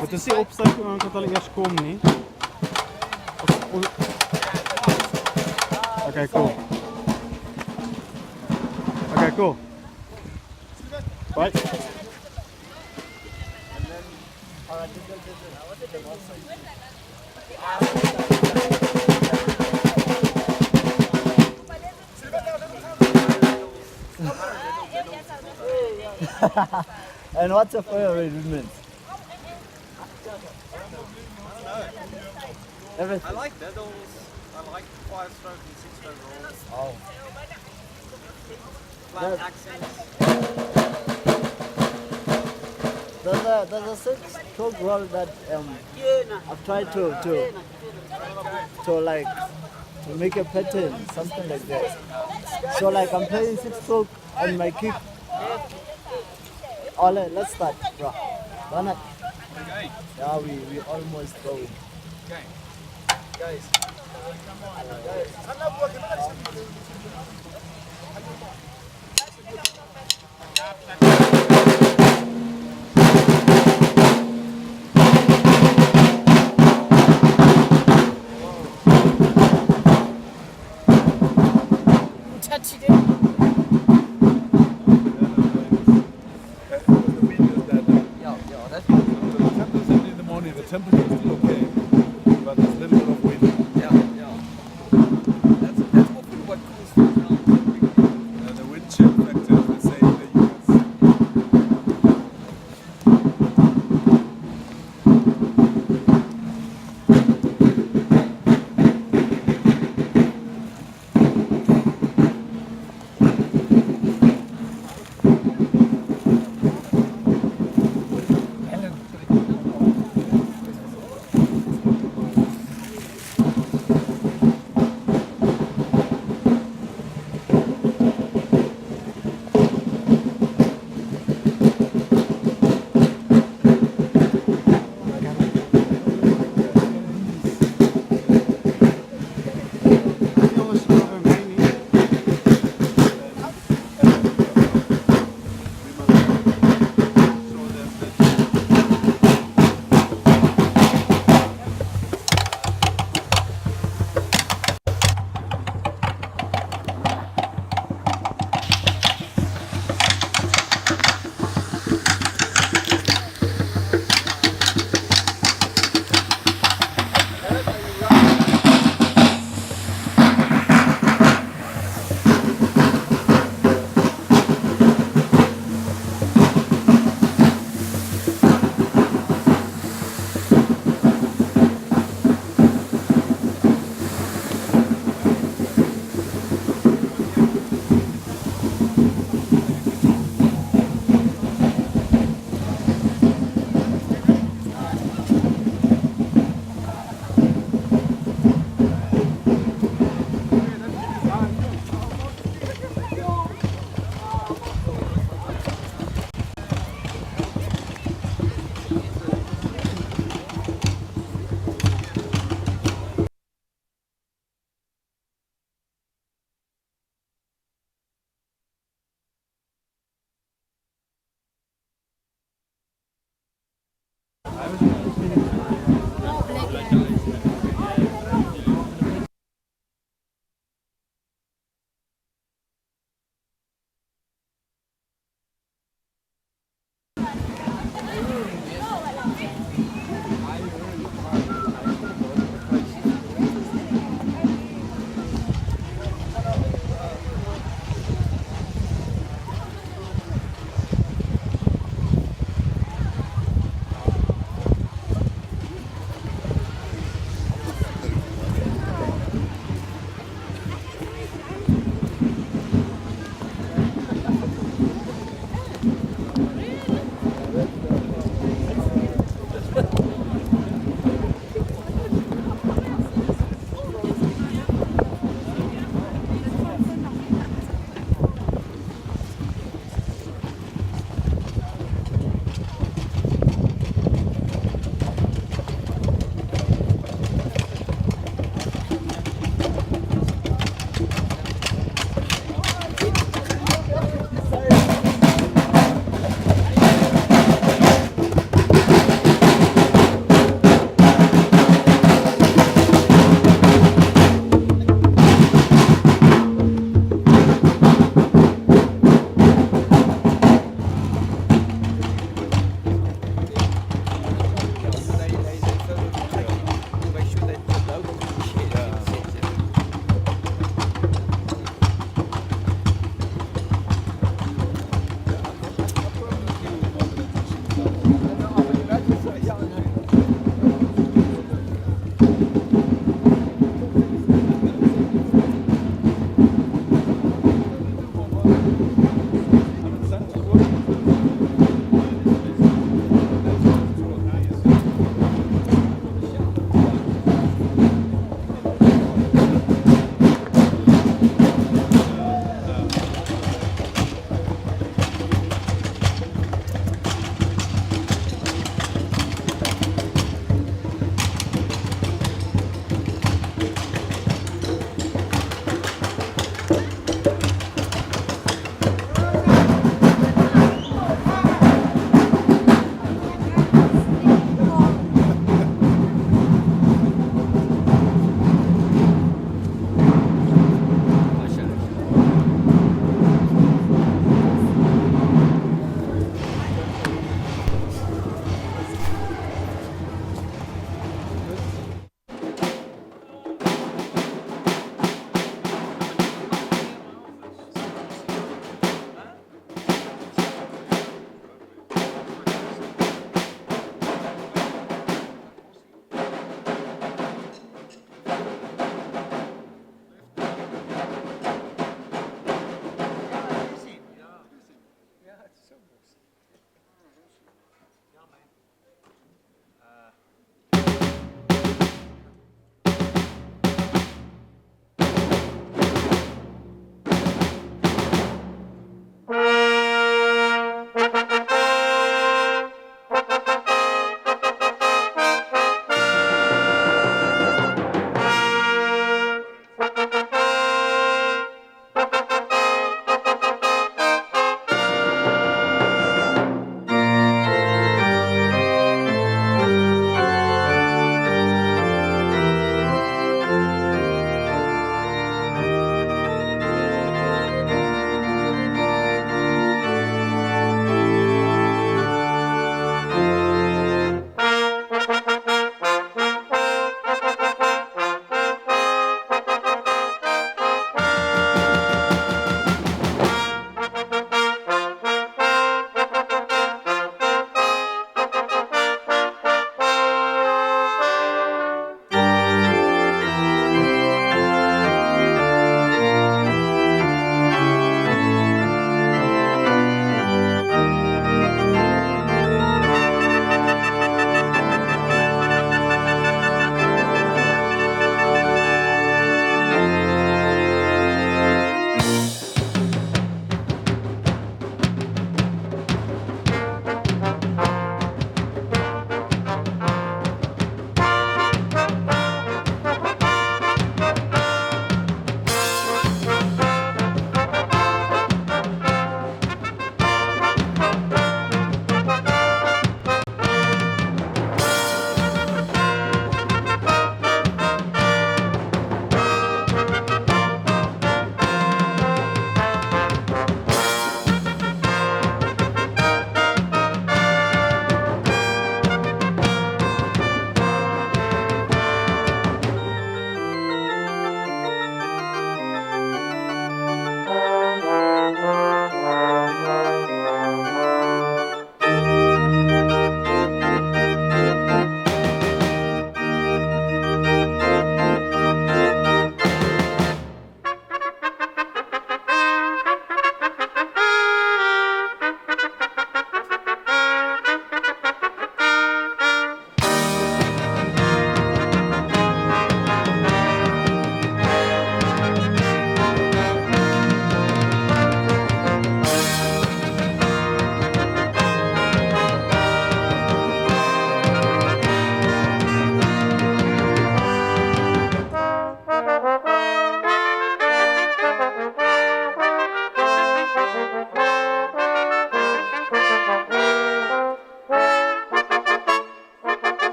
Voitte se obstać, kung talaga skom ni. Okay, cool. Okay, cool. Right. And what's your favorite movement? Everything. I like medals. I like 5-stroke and 6-stroke rolls. Oh. Flat accents. There's a six-stroke roll that I've tried to like to make a pattern, something like that. So like I'm playing six-stroke and my kick. Oh, let's start, bro. Why not? Okay. Yeah, we almost going. Okay. Guys. The temperature is still okay, but there's a little bit of wind. Yeah. That's often what cools things down. The wind chill factor is the same in the US.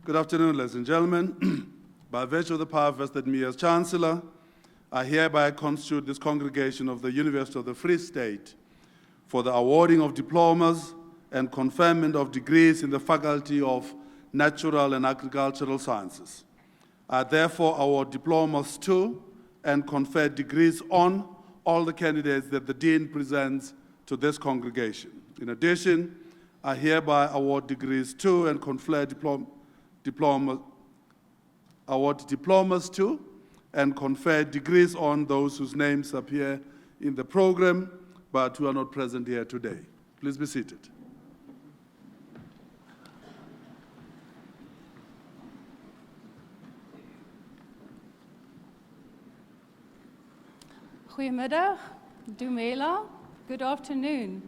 Good afternoon, ladies and gentlemen. By virtue of the power vested in me as Chancellor, I hereby constitute this congregation of the University of the Free State for the awarding of diplomas and conferment of degrees in the Faculty of Natural and Agricultural Sciences. I therefore award diplomas to and confer degrees on all the candidates that the Dean presents to this congregation. In addition, I hereby award degrees to and confer diplomas to and confer degrees on those whose names appear in the program but who are not present here today. Please be seated. Goedemiddag, Dumela, good afternoon.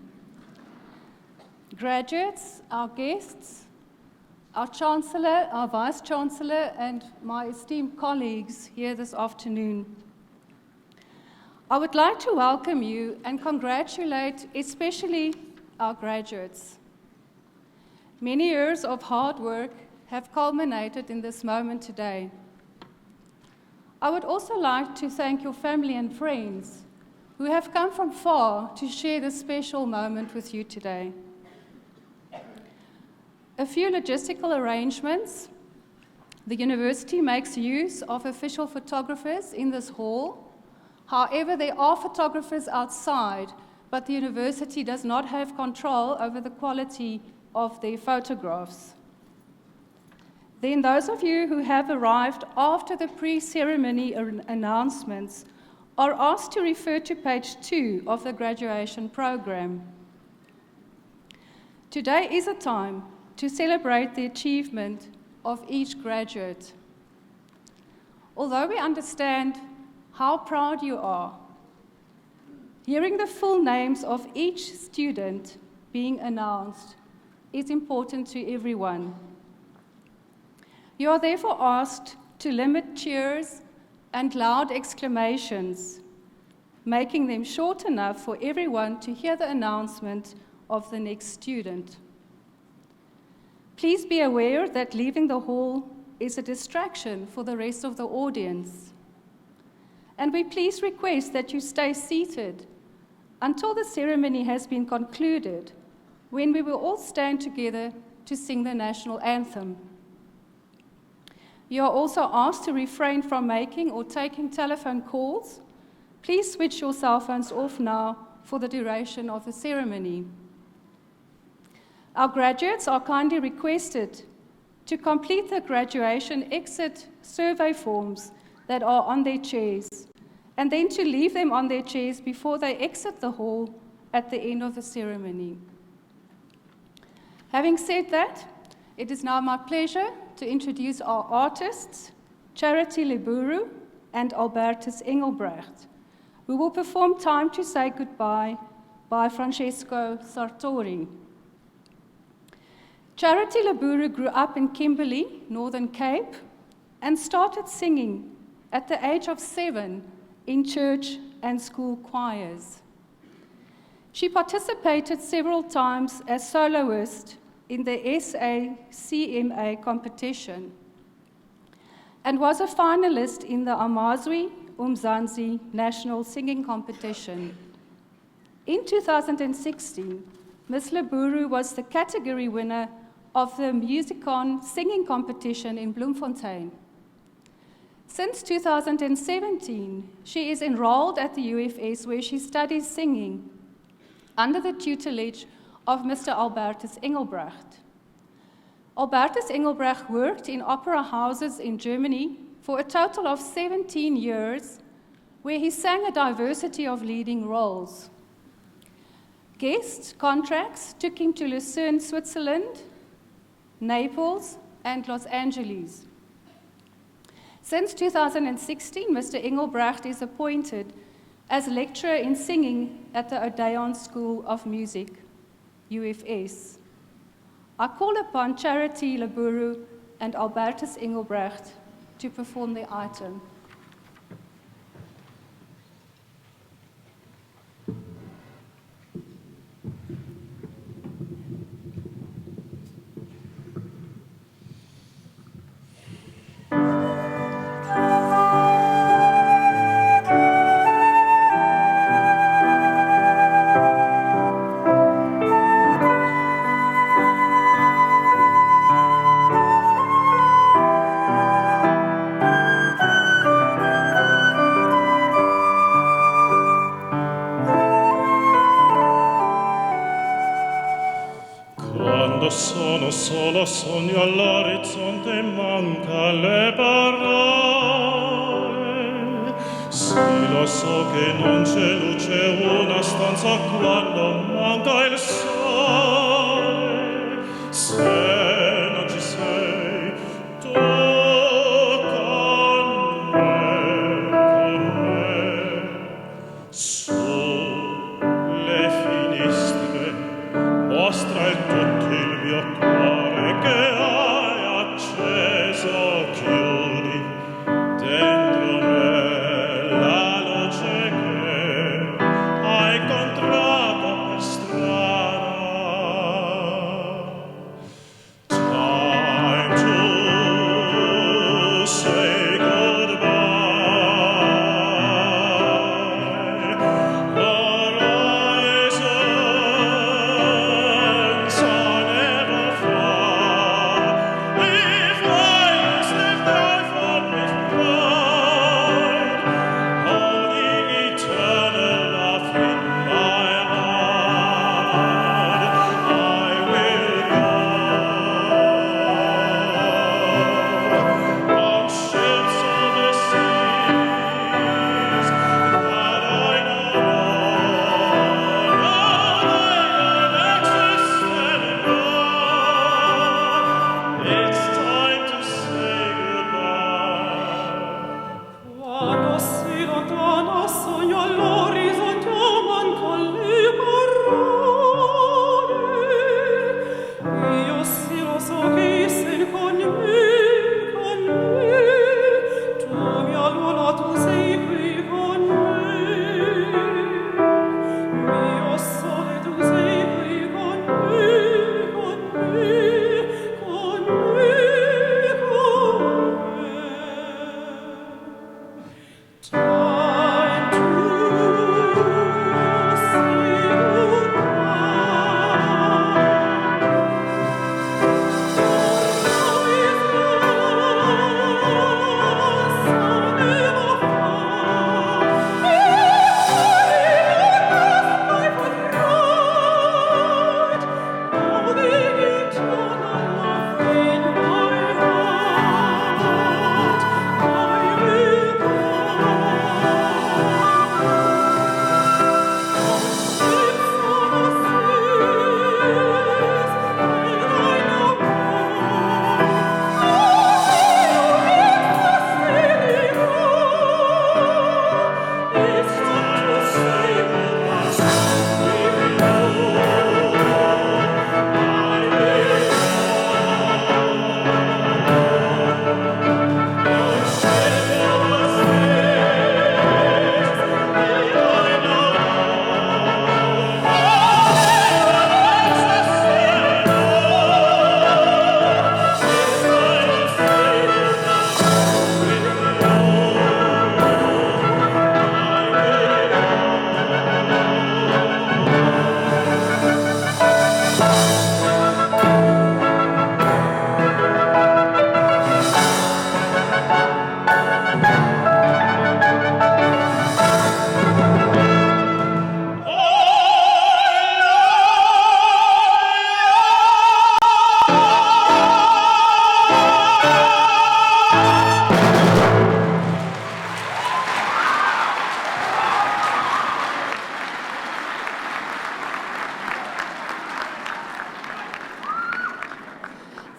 Graduates, our guests, our Chancellor, our Vice Chancellor, and my esteemed colleagues here this afternoon. I would like to welcome you and congratulate especially our graduates. Many years of hard work have culminated in this moment today. I would also like to thank your family and friends who have come from far to share this special moment with you today. A few logistical arrangements. The university makes use of official photographers in this hall. However, there are photographers outside, but the university does not have control over the quality of their photographs. Then those of you who have arrived after the pre-ceremony announcements are asked to refer to page 2 of the graduation program. Today is a time to celebrate the achievement of each graduate. Although we understand how proud you are, hearing the full names of each student being announced is important to everyone. You are therefore asked to limit cheers and loud exclamations, making them short enough for everyone to hear the announcement of the next student. Please be aware that leaving the hall is a distraction for the rest of the audience. And we please request that you stay seated until the ceremony has been concluded, when we will all stand together to sing the national anthem. You are also asked to refrain from making or taking telephone calls. Please switch your cell phones off now for the duration of the ceremony. Our graduates are kindly requested to complete the graduation exit survey forms that are on their chairs, and then to leave them on their chairs before they exit the hall at the end of the ceremony. Having said that, it is now my pleasure to introduce our artists, Charity Leburu and Albertus Engelbrecht, who will perform Time to Say Goodbye by Francesco Sartori. Charity Leburu grew up in Kimberley, Northern Cape, and started singing at the age of 7 in church and school choirs. She participated several times as soloist in the SACMA competition and was a finalist in the Amazwi Umzansi National Singing Competition. In 2016, Ms. Leburu was the category winner of the Musicon singing competition in Bloemfontein. Since 2017, she is enrolled at the UFS, where she studies singing under the tutelage of Mr. Albertus Engelbrecht. Albertus Engelbrecht worked in opera houses in Germany for a total of 17 years, where he sang a diversity of leading roles. Guest contracts took him to Lucerne, Switzerland, Naples, and Los Angeles. Since 2016, Mr. Engelbrecht is appointed as lecturer in singing at the Odeon School of Music, UFS. I call upon Charity Leburu and Albertus Engelbrecht to perform the item. Uno solo sogno all'orizzonte, manca le parole. Sì, lo so che non c'è luce, una stanza quando manca il sole. Se non ci sei, tocca a me. Sulle finestre mostra tutto il mio cuore che hai acceso, chiudi dentro me la luce che hai incontrato per strada. Time to say goodbye. Horizons are never far. If lights lift thy fondest pride, holding eternal love in my heart, I will go on ships of the seas that I know it's time to say goodbye. Quando si lontana sogno all'orizzonte manca le parole. Io sì lo so che sei con me. Tu mi allora tu sei qui con me. Io so che tu sei qui con me, con me, con me, con me. Time to say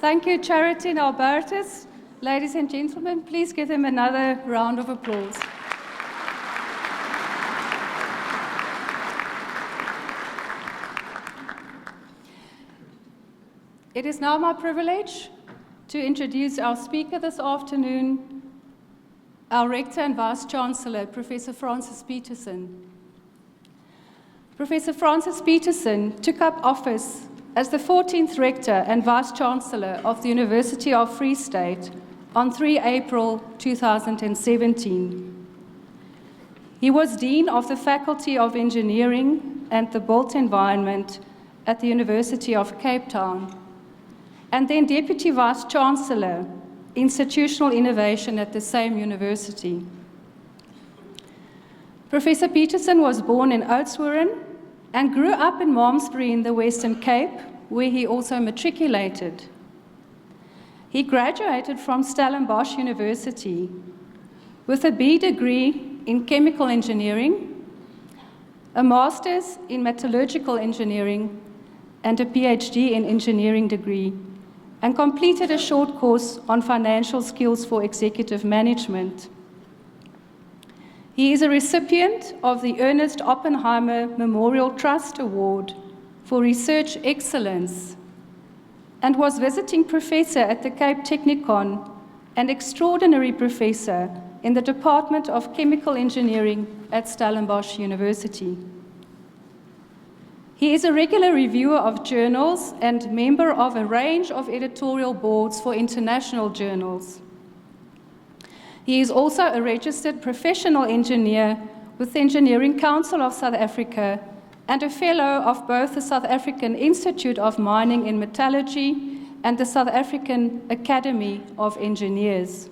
Thank you, Charity and Albertus. Ladies and gentlemen, please give them another round of applause. It is now my privilege to introduce our speaker this afternoon, our Rector and Vice-Chancellor, Professor Francis Peterson. Professor Francis Peterson took up office as the 14th Rector and Vice-Chancellor of the University of Free State on 3 April 2017. He was Dean of the Faculty of Engineering and the Built Environment at the University of Cape Town, and then Deputy Vice-Chancellor, Institutional Innovation at the same university. Professor Peterson was born in Oudtshoorn and grew up in Malmesbury in the Western Cape, where he also matriculated. He graduated from Stellenbosch University with a B degree in chemical engineering, a master's in metallurgical engineering, and a PhD in engineering degree, and completed a short course on financial skills for executive management. He is a recipient of the Ernest Oppenheimer Memorial Trust Award for Research Excellence and was visiting professor at the Cape Technikon and extraordinary professor in the Department of Chemical Engineering at Stellenbosch University. He is a regular reviewer of journals and member of a range of editorial boards for international journals. He is also a registered professional engineer with the Engineering Council of South Africa and a fellow of both the South African Institute of Mining and Metallurgy and the South African Academy of Engineers.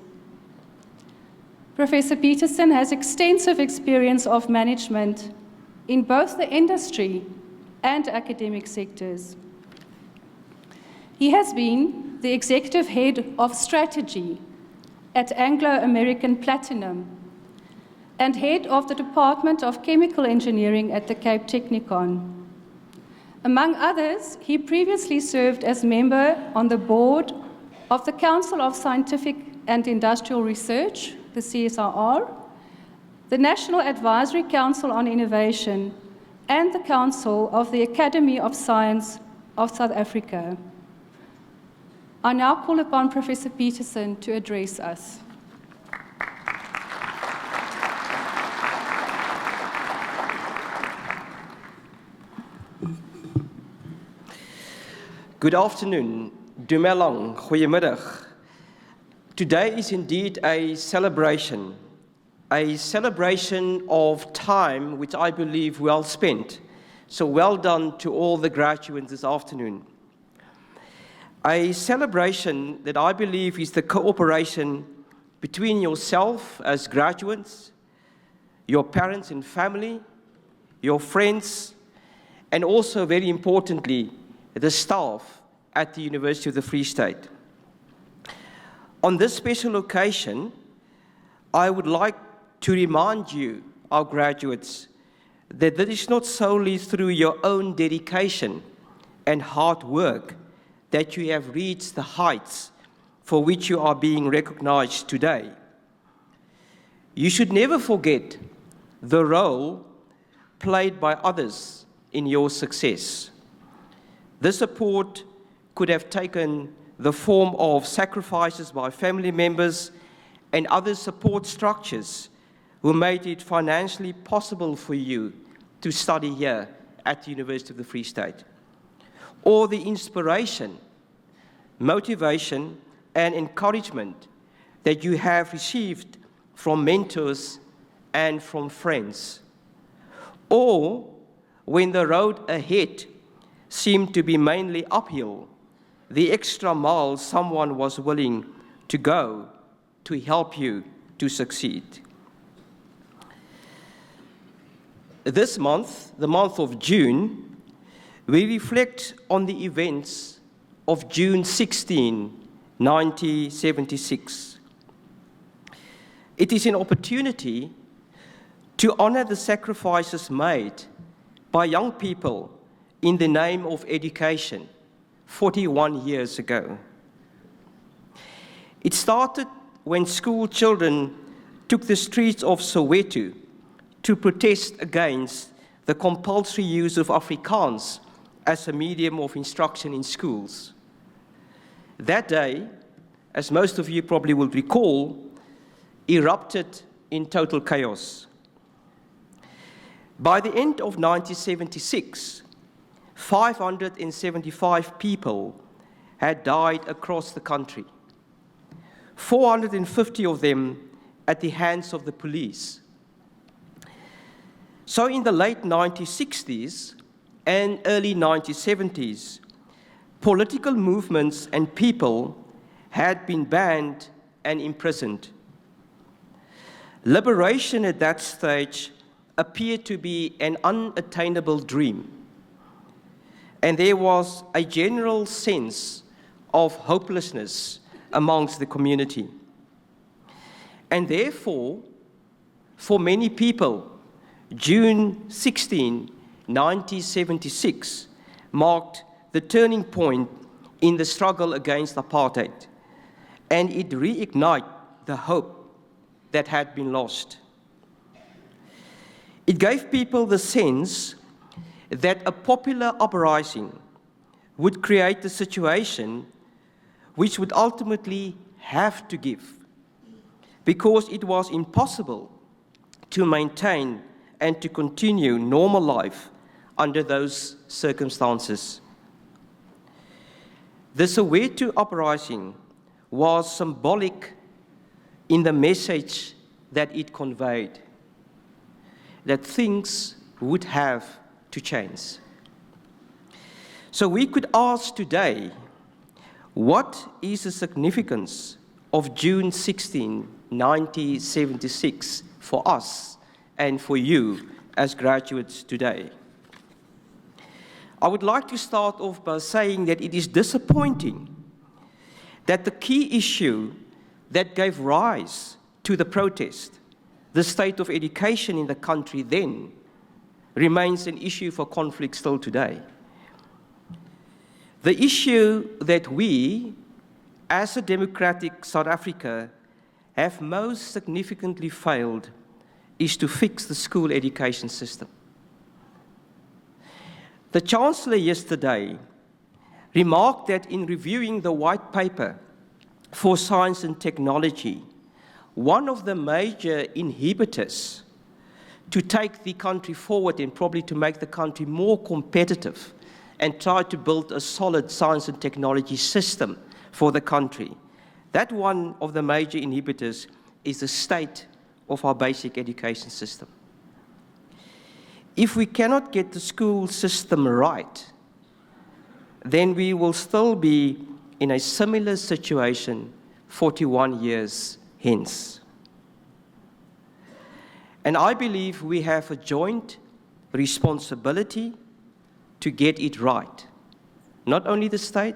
Professor Peterson has extensive experience of management in both the industry and academic sectors. He has been the executive head of strategy at Anglo-American Platinum and head of the Department of Chemical Engineering at the Cape Technikon. Among others, he previously served as member on the board of the Council of Scientific and Industrial Research, the CSIR, the National Advisory Council on Innovation, and the Council of the Academy of Science of South Africa. I now call upon Professor Peterson to address us. Good afternoon, Dumelang, goeiemiddag. Today is indeed a celebration of time which I believe well spent. So well done to all the graduates this afternoon. A celebration that I believe is the cooperation between yourself as graduates, your parents and family, your friends, and also very importantly, the staff at the University of the Free State. On this special occasion, I would like to remind you, our graduates, that this is not solely through your own dedication and hard work that you have reached the heights for which you are being recognized today. You should never forget the role played by others in your success. This support could have taken the form of sacrifices by family members and other support structures who made it financially possible for you to study here at the University of the Free State, or the inspiration, motivation, and encouragement that you have received from mentors and from friends, or when the road ahead seemed to be mainly uphill, the extra mile someone was willing to go to help you to succeed. This month, the month of June, we reflect on the events of June 16, 1976. It is an opportunity to honor the sacrifices made by young people in the name of education 41 years ago. It started when school children took the streets of Soweto to protest against the compulsory use of Afrikaans as a medium of instruction in schools. That day, as most of you probably will recall, erupted in total chaos. By the end of 1976, 575 people had died across the country, 450 of them at the hands of the police. So in the late 1960s and early 1970s, political movements and people had been banned and imprisoned. Liberation at that stage appeared to be an unattainable dream. and there was a general sense of hopelessness amongst the community. And therefore, for many people, June 16, 1976 marked the turning point in the struggle against apartheid, and it reignited the hope that had been lost. It gave people the sense that a popular uprising would create a situation which would ultimately have to give, because it was impossible to maintain and to continue normal life under those circumstances. The Soweto uprising was symbolic in the message that it conveyed, that things would have to change. So we could ask today, what is the significance of June 16, 1976 for us and for you as graduates today? I would like to start off by saying that it is disappointing that the key issue that gave rise to the protest, the state of education in the country then, remains an issue for conflict still today. The issue that we, as a democratic South Africa, have most significantly failed is to fix the school education system. The Chancellor yesterday remarked that in reviewing the white paper for science and technology, one of the major inhibitors to take the country forward and probably to make the country more competitive and try to build a solid science and technology system for the country, that one of the major inhibitors is the state of our basic education system. If we cannot get the school system right, then we will still be in a similar situation 41 years hence. And I believe we have a joint responsibility to get it right. Not only the state,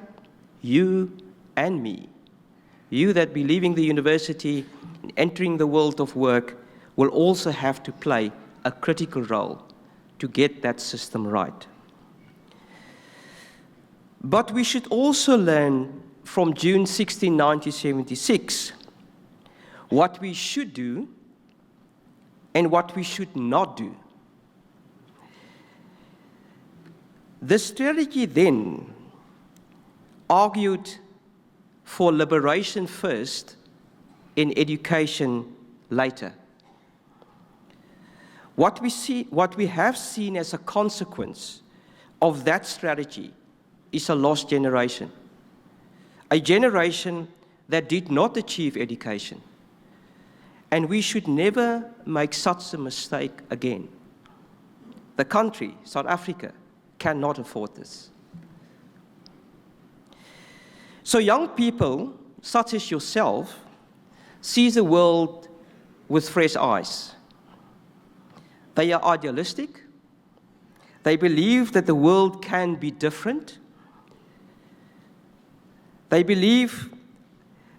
you and me. You that be leaving the university and entering the world of work will also have to play a critical role to get that system right. But we should also learn from June 16, 1976, what we should do and what we should not do. The strategy then argued for liberation first and education later. What we have seen as a consequence of that strategy is a lost generation. A generation that did not achieve education. And we should never make such a mistake again. The country, South Africa, cannot afford this. So young people, such as yourself, see the world with fresh eyes. They are idealistic. They believe that the world can be different. They believe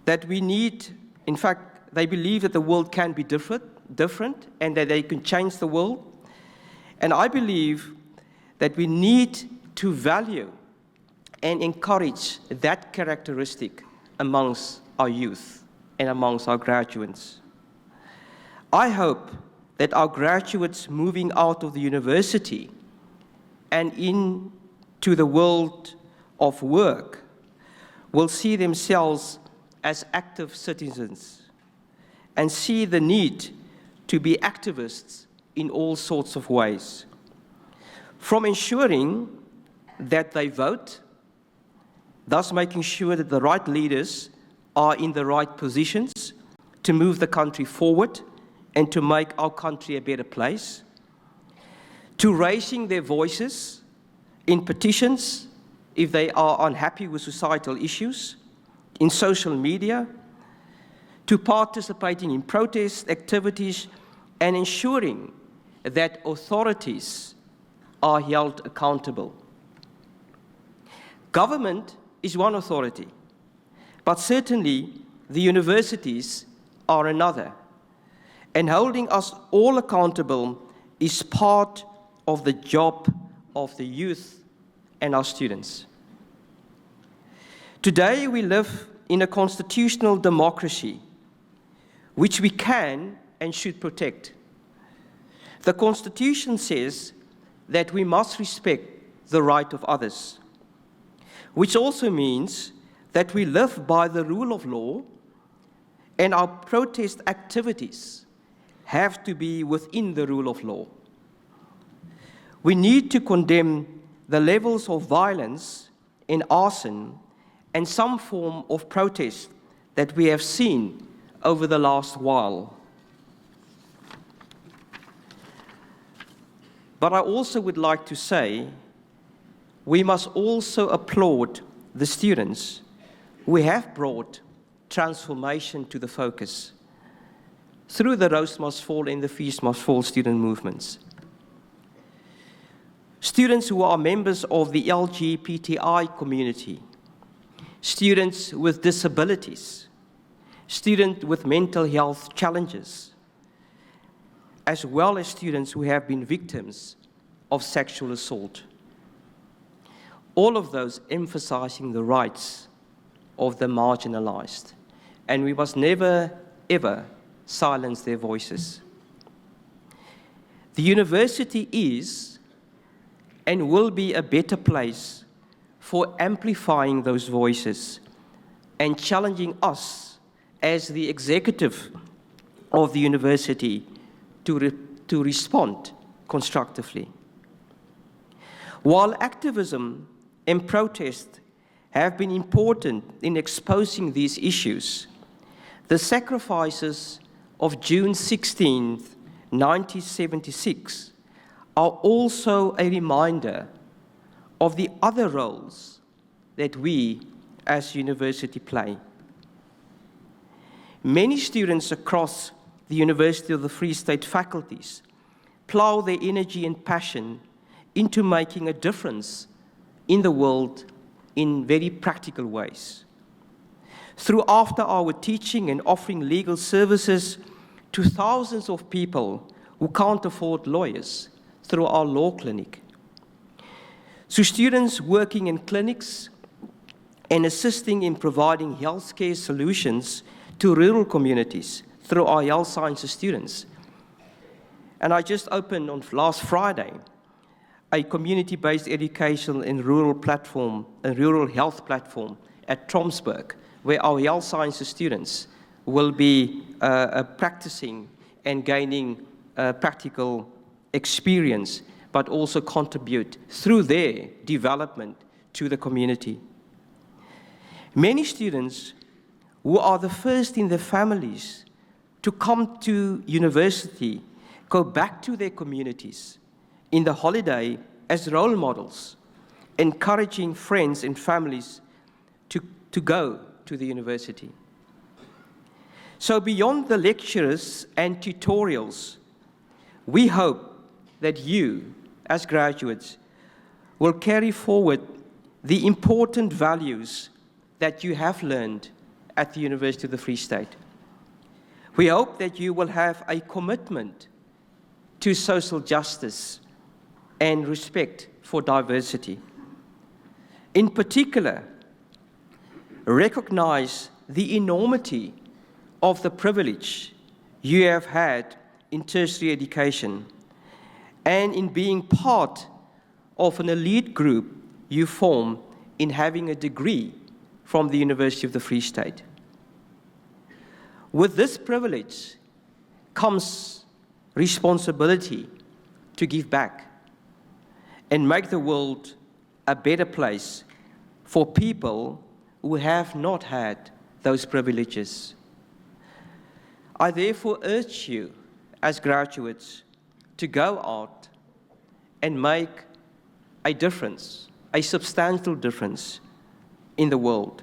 that we need, in fact, they believe that the world can be different and that they can change the world. And I believe that we need to value and encourage that characteristic amongst our youth and amongst our graduates. I hope that our graduates moving out of the university and into the world of work will see themselves as active citizens and see the need to be activists in all sorts of ways. From ensuring that they vote, thus making sure that the right leaders are in the right positions to move the country forward and to make our country a better place, to raising their voices in petitions if they are unhappy with societal issues, in social media, to participating in protest activities and ensuring that authorities are held accountable. Government is one authority, but certainly the universities are another. And holding us all accountable is part of the job of the youth and our students. Today we live in a constitutional democracy which we can and should protect. The Constitution says that we must respect the right of others, which also means that we live by the rule of law, and our protest activities have to be within the rule of law. We need to condemn the levels of violence and arson and some form of protest that we have seen over the last while. But I also would like to say we must also applaud the students who have brought transformation to the focus through the Rose Must Fall and the Feast Must Fall student movements. Students who are members of the LGBTI community, students with disabilities, students with mental health challenges, as well as students who have been victims of sexual assault. All of those emphasizing the rights of the marginalized. And we must never, ever silence their voices. The university is and will be a better place for amplifying those voices and challenging us as the executive of the university to respond constructively. While activism and protest have been important in exposing these issues, the sacrifices of June 16, 1976, are also a reminder of the other roles that we as university play. Many students across the University of the Free State faculties plow their energy and passion into making a difference in the world in very practical ways. Through after-hour teaching and offering legal services to thousands of people who can't afford lawyers through our law clinic. So students working in clinics and assisting in providing healthcare solutions to rural communities through our health sciences students. And I just opened on last Friday a community-based education and rural platform, a rural health platform at Tromsburg, where our health sciences students will be practicing and gaining practical experience, but also contribute through their development to the community. Many students who are the first in their families to come to university go back to their communities in the holiday as role models, encouraging friends and families to go to the university. So beyond the lectures and tutorials, we hope that you, as graduates, will carry forward the important values that you have learned at the University of the Free State. We hope that you will have a commitment to social justice and respect for diversity. In particular, recognize the enormity of the privilege you have had in tertiary education and in being part of an elite group you form in having a degree from the University of the Free State. With this privilege comes responsibility to give back and make the world a better place for people who have not had those privileges. I therefore urge you as graduates to go out and make a difference, a substantial difference in the world.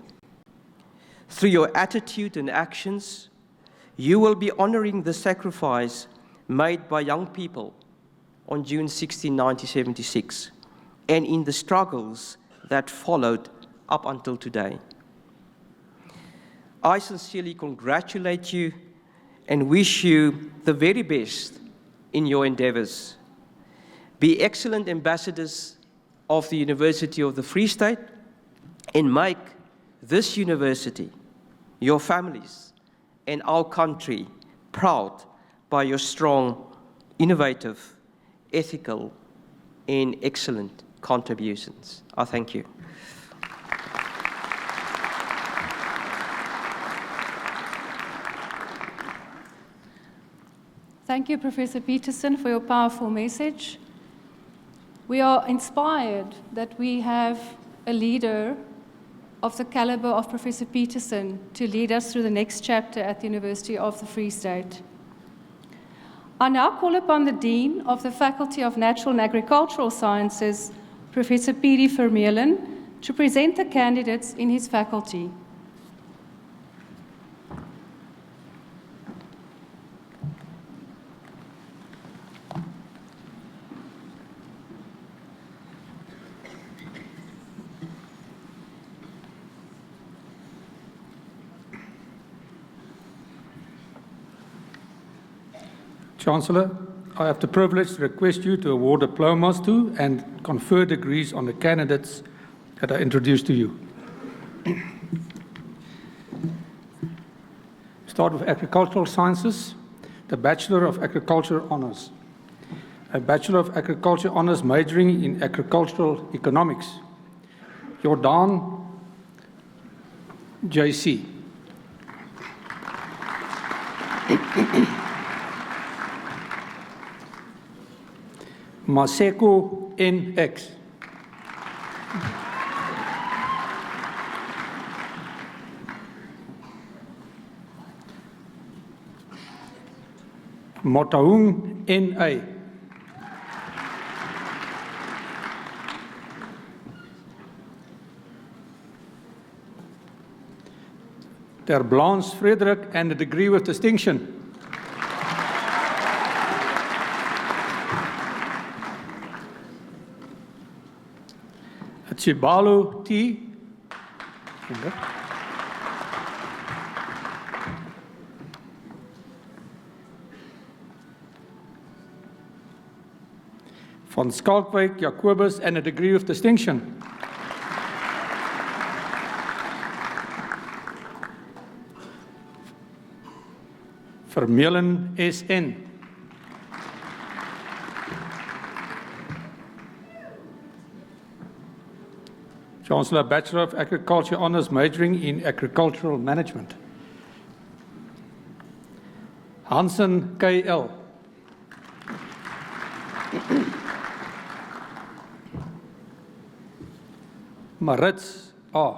Through your attitude and actions, you will be honoring the sacrifice made by young people on June 16, 1976, and in the struggles that followed up until today. I sincerely congratulate you and wish you the very best in your endeavors. Be excellent ambassadors of the University of the Free State and make this university, your families, and our country proud by your strong, innovative, ethical, and excellent contributions. I thank you. Thank you, Professor Peterson, for your powerful message. We are inspired that we have a leader of the caliber of Professor Peterson to lead us through the next chapter at the University of the Free State. I now call upon the Dean of the Faculty of Natural and Agricultural Sciences, Professor P.D. Vermeulen, to present the candidates in his faculty. Chancellor, I have the privilege to request you to award diplomas to and confer degrees on the candidates that I introduced to you. Start with Agricultural Sciences, the Bachelor of Agriculture Honours. A Bachelor of Agriculture Honours majoring in Agricultural Economics. Jordan J.C. Maseko NX. Motaung NA. Ter Blanche Frederick and a degree with distinction. Chibalo T. Van Skalkwyk Jacobus and a degree of distinction. Vermeulen SN. Chancellor, Bachelor of Agriculture Honours majoring in Agricultural Management. Hansen KL. Maritz A.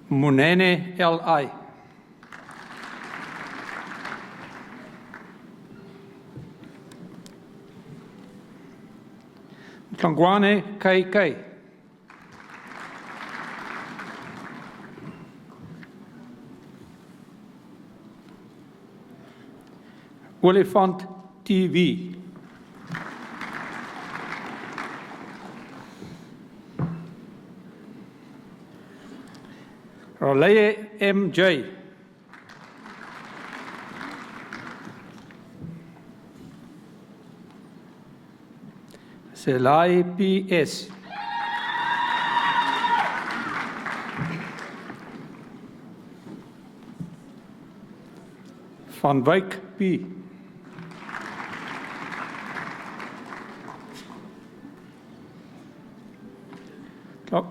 Munene LI. Tlangwane KK. Olifant TV. Roleye MJ. Selai PS. Van Wyk P.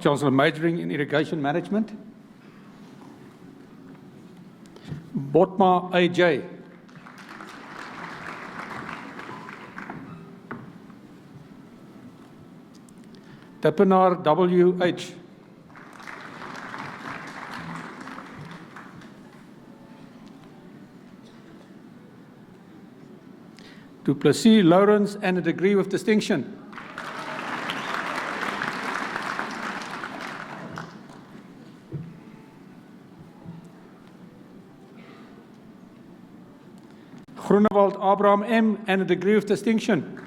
Chancellor, majoring in Irrigation Management. Botma AJ. Teppenaar WH. Duplessis Lawrence and a degree with distinction. Groenewald Abraham M. and a degree of distinction.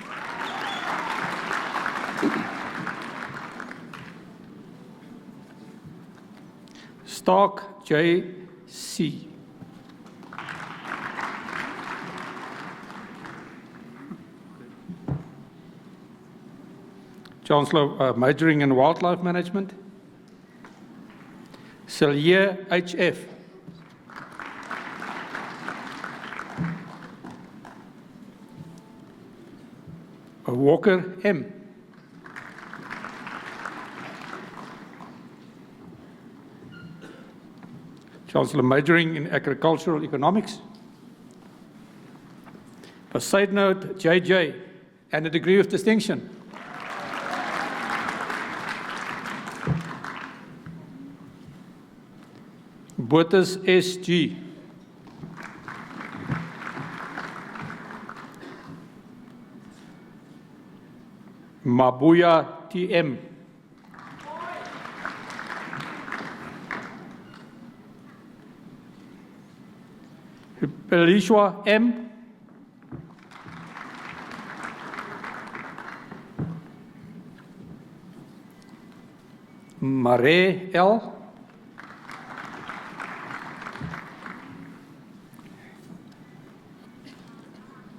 Stark J.C. Chancellor, majoring in wildlife management. Celia H.F. Walker M. Chancellor, majoring in agricultural economics. Poseidon J.J. and a degree of distinction. Botus S.G. Mabuya T.M. Pelishwa M. Mare L.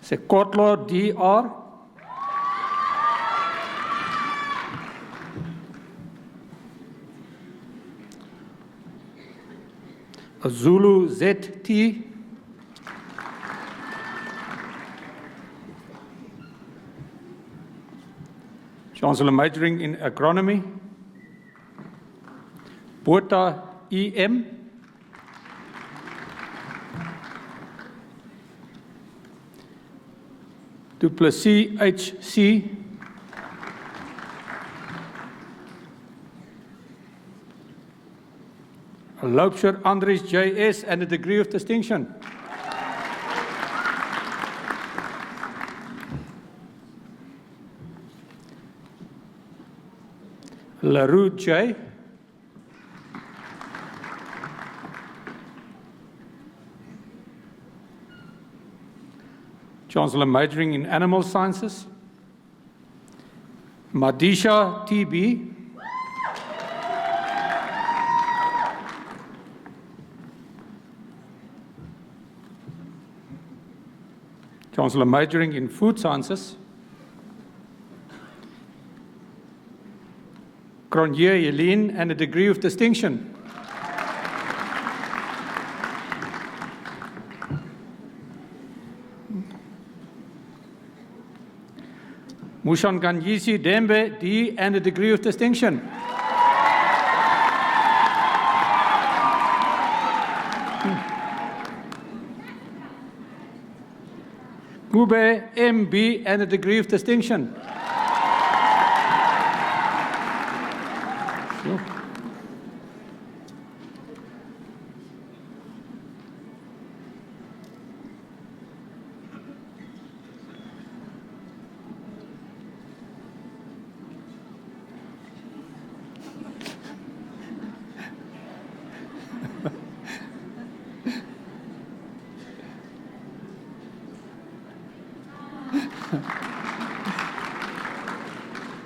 Sekotlo D.R. Zulu ZT. Chancellor, majoring in agronomy. Bota E.M. Duplessis H.C. Loubser Andries J.S. and a degree of distinction. LaRue J. Chancellor, majoring in animal sciences. Madisha T.B. Chancellor, majoring in food sciences. Cronje Helene and a degree of distinction. Mushan Ganyisi Dembe D and a degree of distinction. Gube MB and a degree of distinction.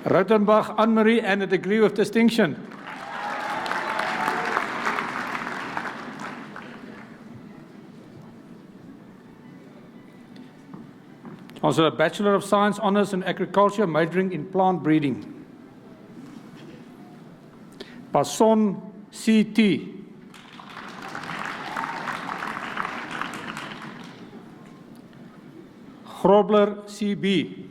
Rottenbach Anne-Marie and a degree of distinction. Also a Bachelor of Science Honours in Agriculture, majoring in plant breeding. Passon C.T. Grobler C.B.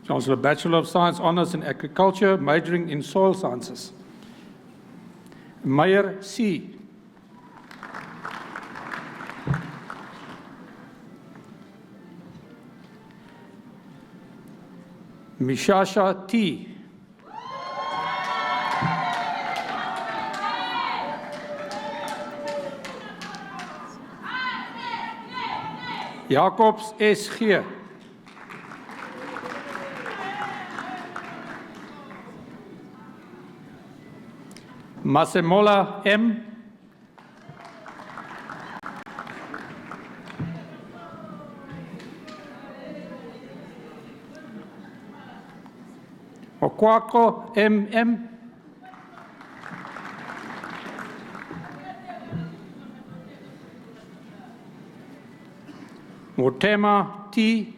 Chancellor, Bachelor of Science Honours in Agriculture, majoring in Soil Sciences. Meyer C. Mishasha T. Jacobs S.G. Masemola M. Okwako M. Motema T.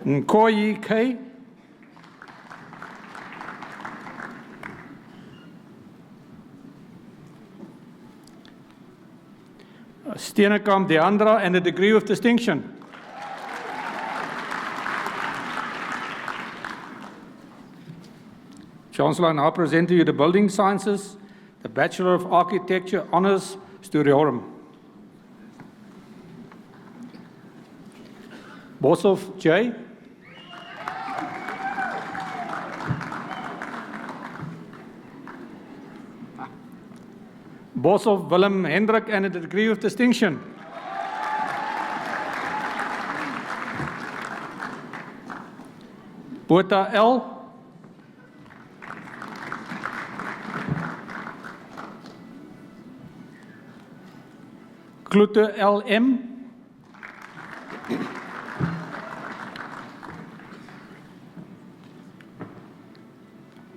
Nkoyi K. Steenekamp Deandra and a degree of distinction. Chancellor, I now present to you the Building Sciences, the Bachelor of Architecture Honours Studiorum. Boshoff J. Boshoff Willem Hendrik and a degree of distinction. Botha L. Klute LM.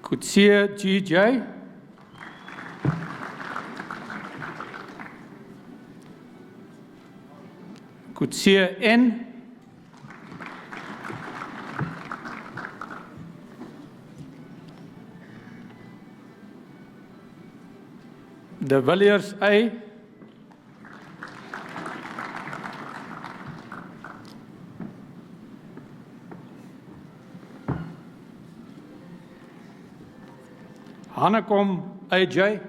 Kutsia GJ. Kutsia N. De Villiers A. Hanekom AJ.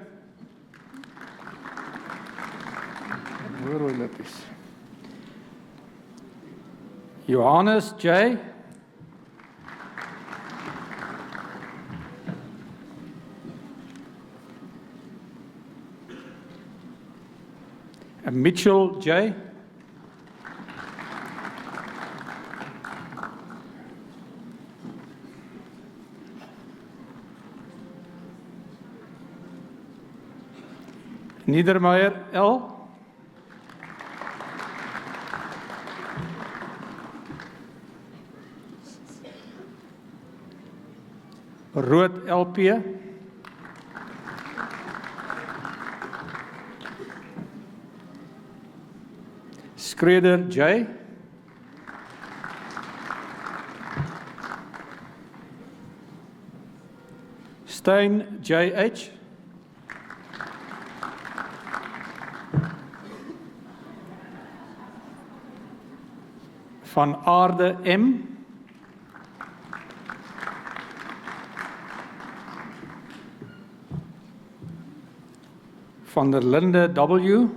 Waar rooi lippies? Johannes J. And Mitchell J. Niedermeyer L. Rood LP. Schreder J. Stein JH. Van Aarde M. Van der Linde W.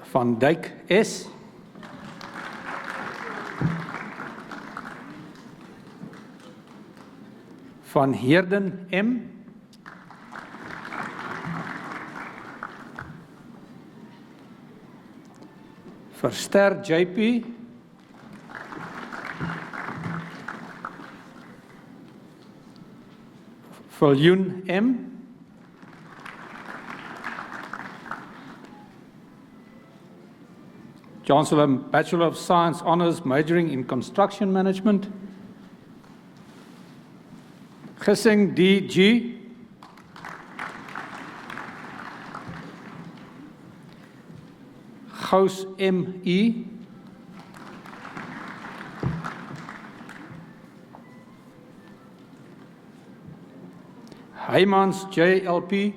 Van Dijk S. Van Heerden M. Verster JP. Viljoen M. Chancellor, Bachelor of Science Honours majoring in Construction Management. Gissing DG. Gous ME. Heymans JLP.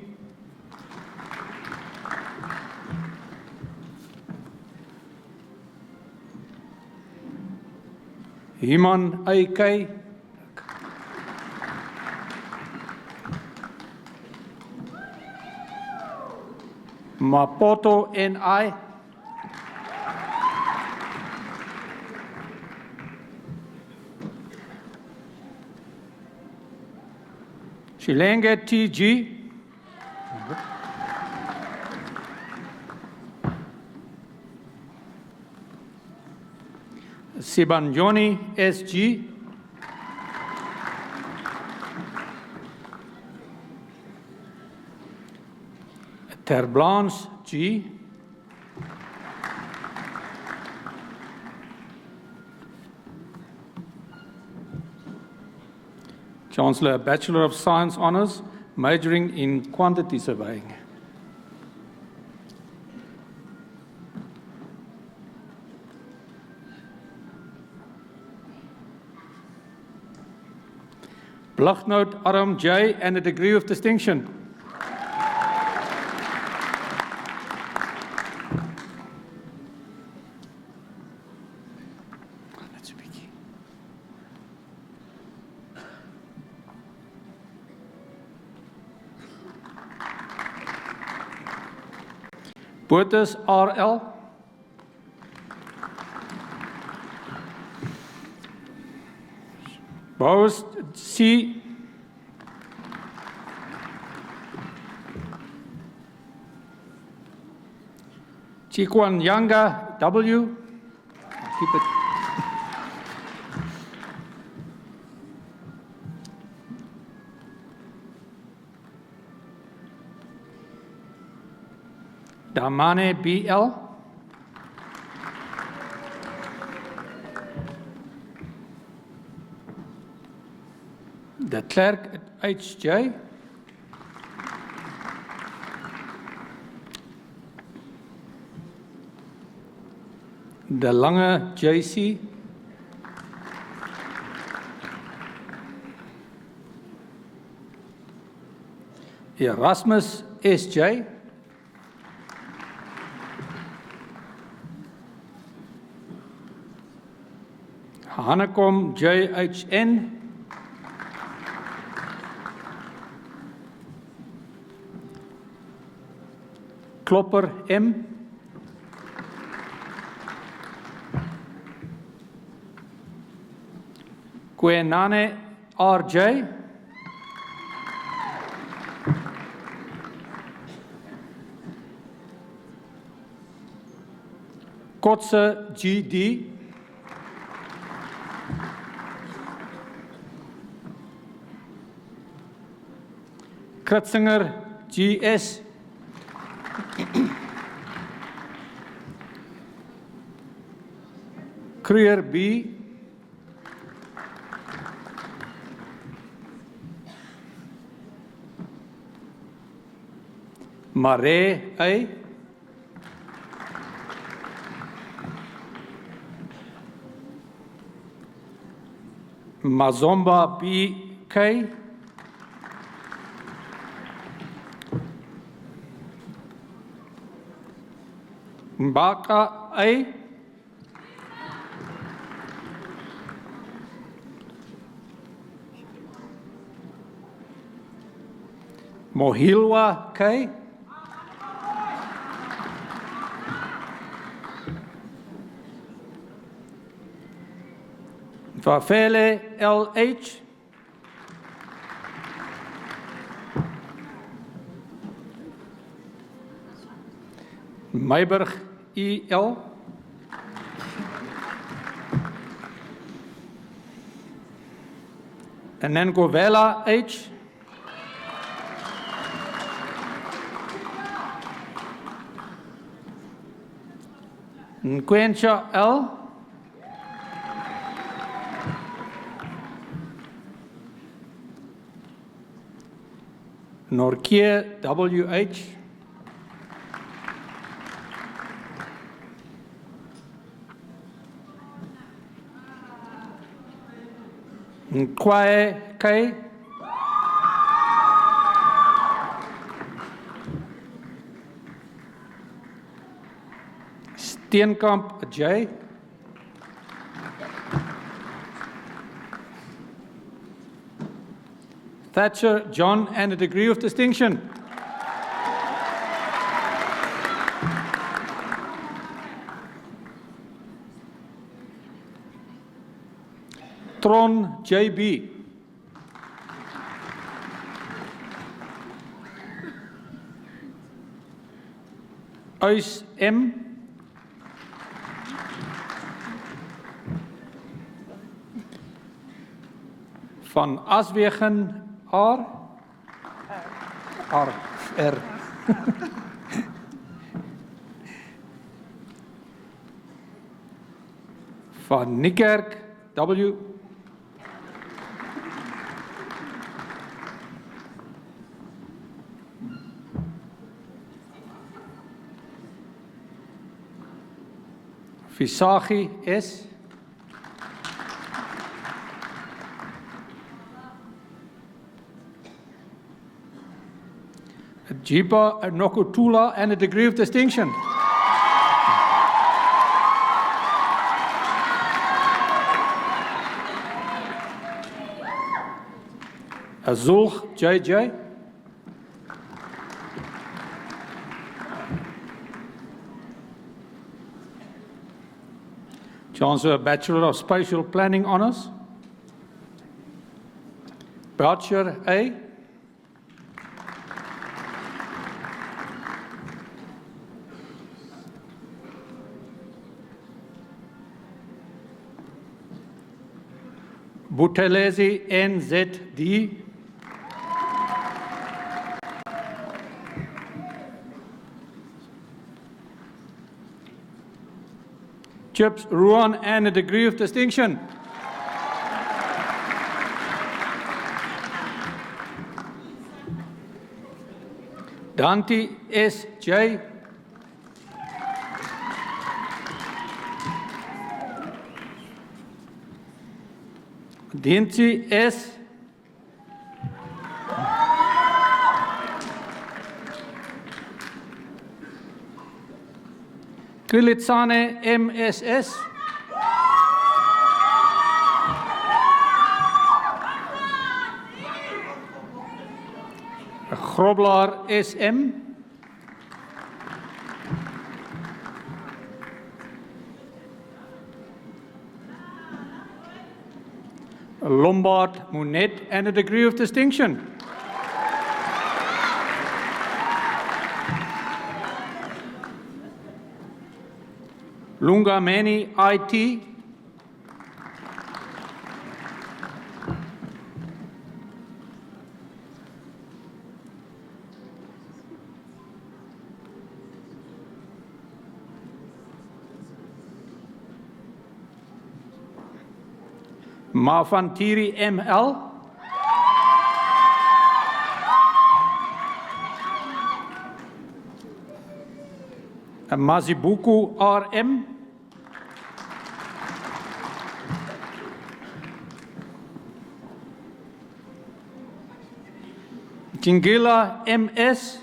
Heman AK. Mapoto NI. Shilenge TG. Sibanjoni SG. Terblanche G. Chancellor, a Bachelor of Science Honours, majoring in quantity surveying. Blagnoot Aram J. and a degree of distinction. Botus RL. Bowes C. Chikwan Yanga W. Keep it. Damane BL. De Klerk HJ. De Lange JC. Erasmus SJ. Hanekom JHN. Klopper M. Kwenane RJ. Kotze GD. Kratzinger GS. Kruger B. Mare A. Mazomba BK. Mbaka A. Mohilwa K. Vafele LH. Meiberg EL. And then Govela H. Nquencha L. Norkier WH. Nkwae K. Steenkamp J. Thatcher John and a degree of distinction. Tron JB. Uys M. Van Aswegen R. R. Van Niekerk W. Visagi S. Jipa Nokutula and a degree of distinction. Azul JJ. Chancellor, Bachelor of Spatial Planning Honours. Boucher A. Buthelezi NZD. Chips Ruan and a degree of distinction. Dante S.J. Dinci S. Krilitsane MSS. Groblaar SM. Lombard Munet and a degree of distinction. Lungameni IT. Mafantiri ML. Mazibuku RM. Tingila MS.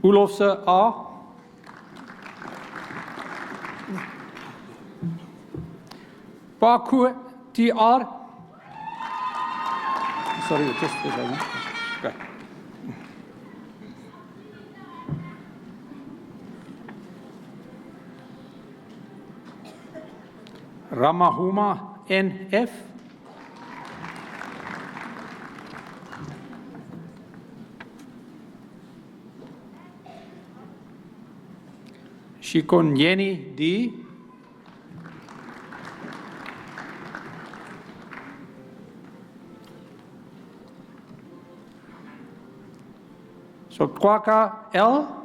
Olofse A. Baku TR. Sorry, just a second. Okay. Ramahuma NF. Shikonyeni D. Sotkwaka L.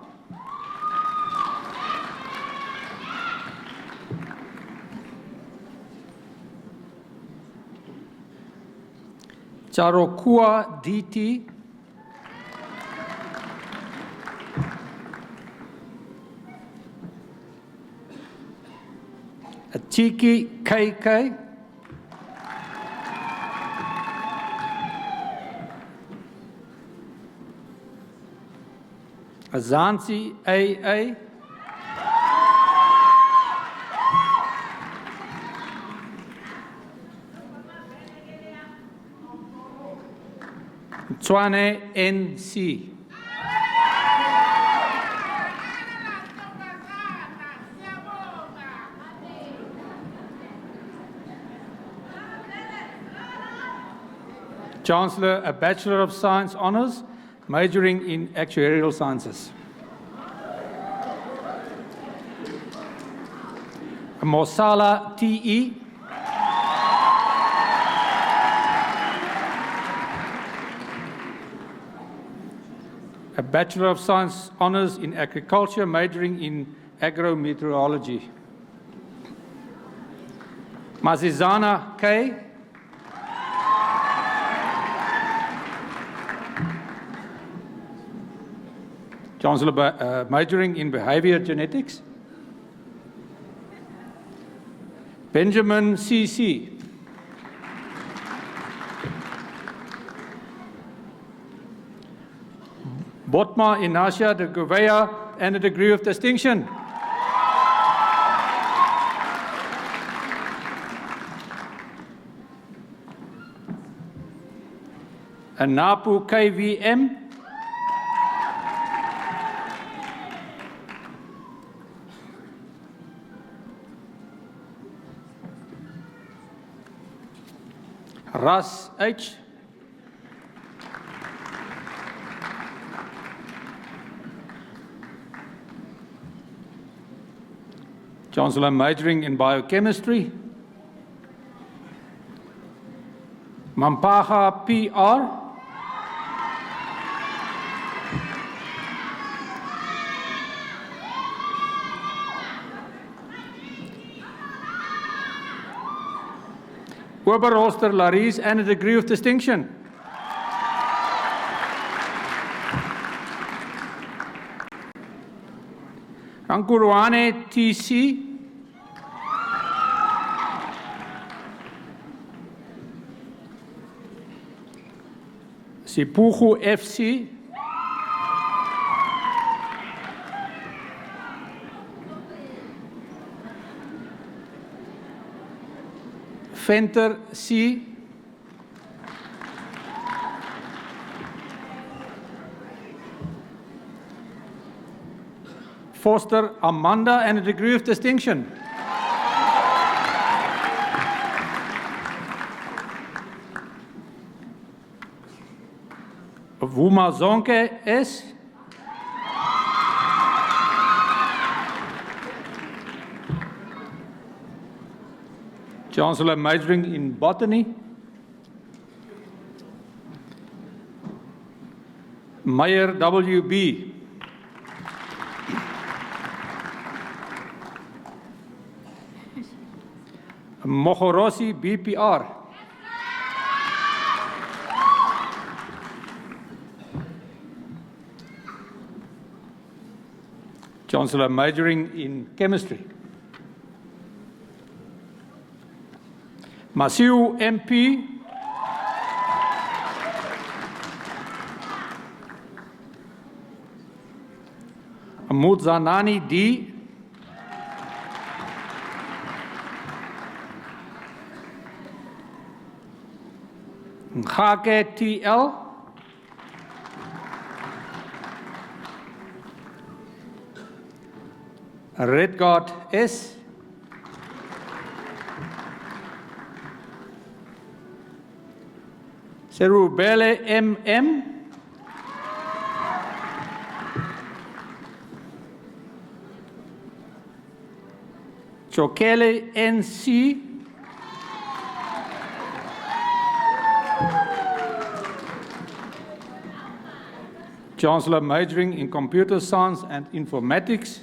Charokua DT. Atiki KK. Azansi AA. Tswane NC. Chancellor, a Bachelor of Science Honours, majoring in Actuarial Sciences. Mosala T.E. A Bachelor of Science Honours in Agriculture, majoring in Agrometeorology. Mazizana K. Chancellor, majoring in Behavior Genetics. Benjamin C.C. Botma Inacia de Gouveia and a degree of distinction. Anapu KVM. Ras H. Chancellor, majoring in biochemistry. Mampaha PR. Oberholster Laris and a degree of distinction. Rankuruane TC. Sipugu FC. Venter C. Foster Amanda and a degree of distinction. Wuma Zonke S. Chancellor, majoring in botany. Meyer W.B. Mohorosi BPR. Chancellor, majoring in chemistry. Masiu MP. Mudzanani D. Ngake TL. Redguard S. Serubele MM. Chokele NC. Chancellor, majoring in computer science and informatics.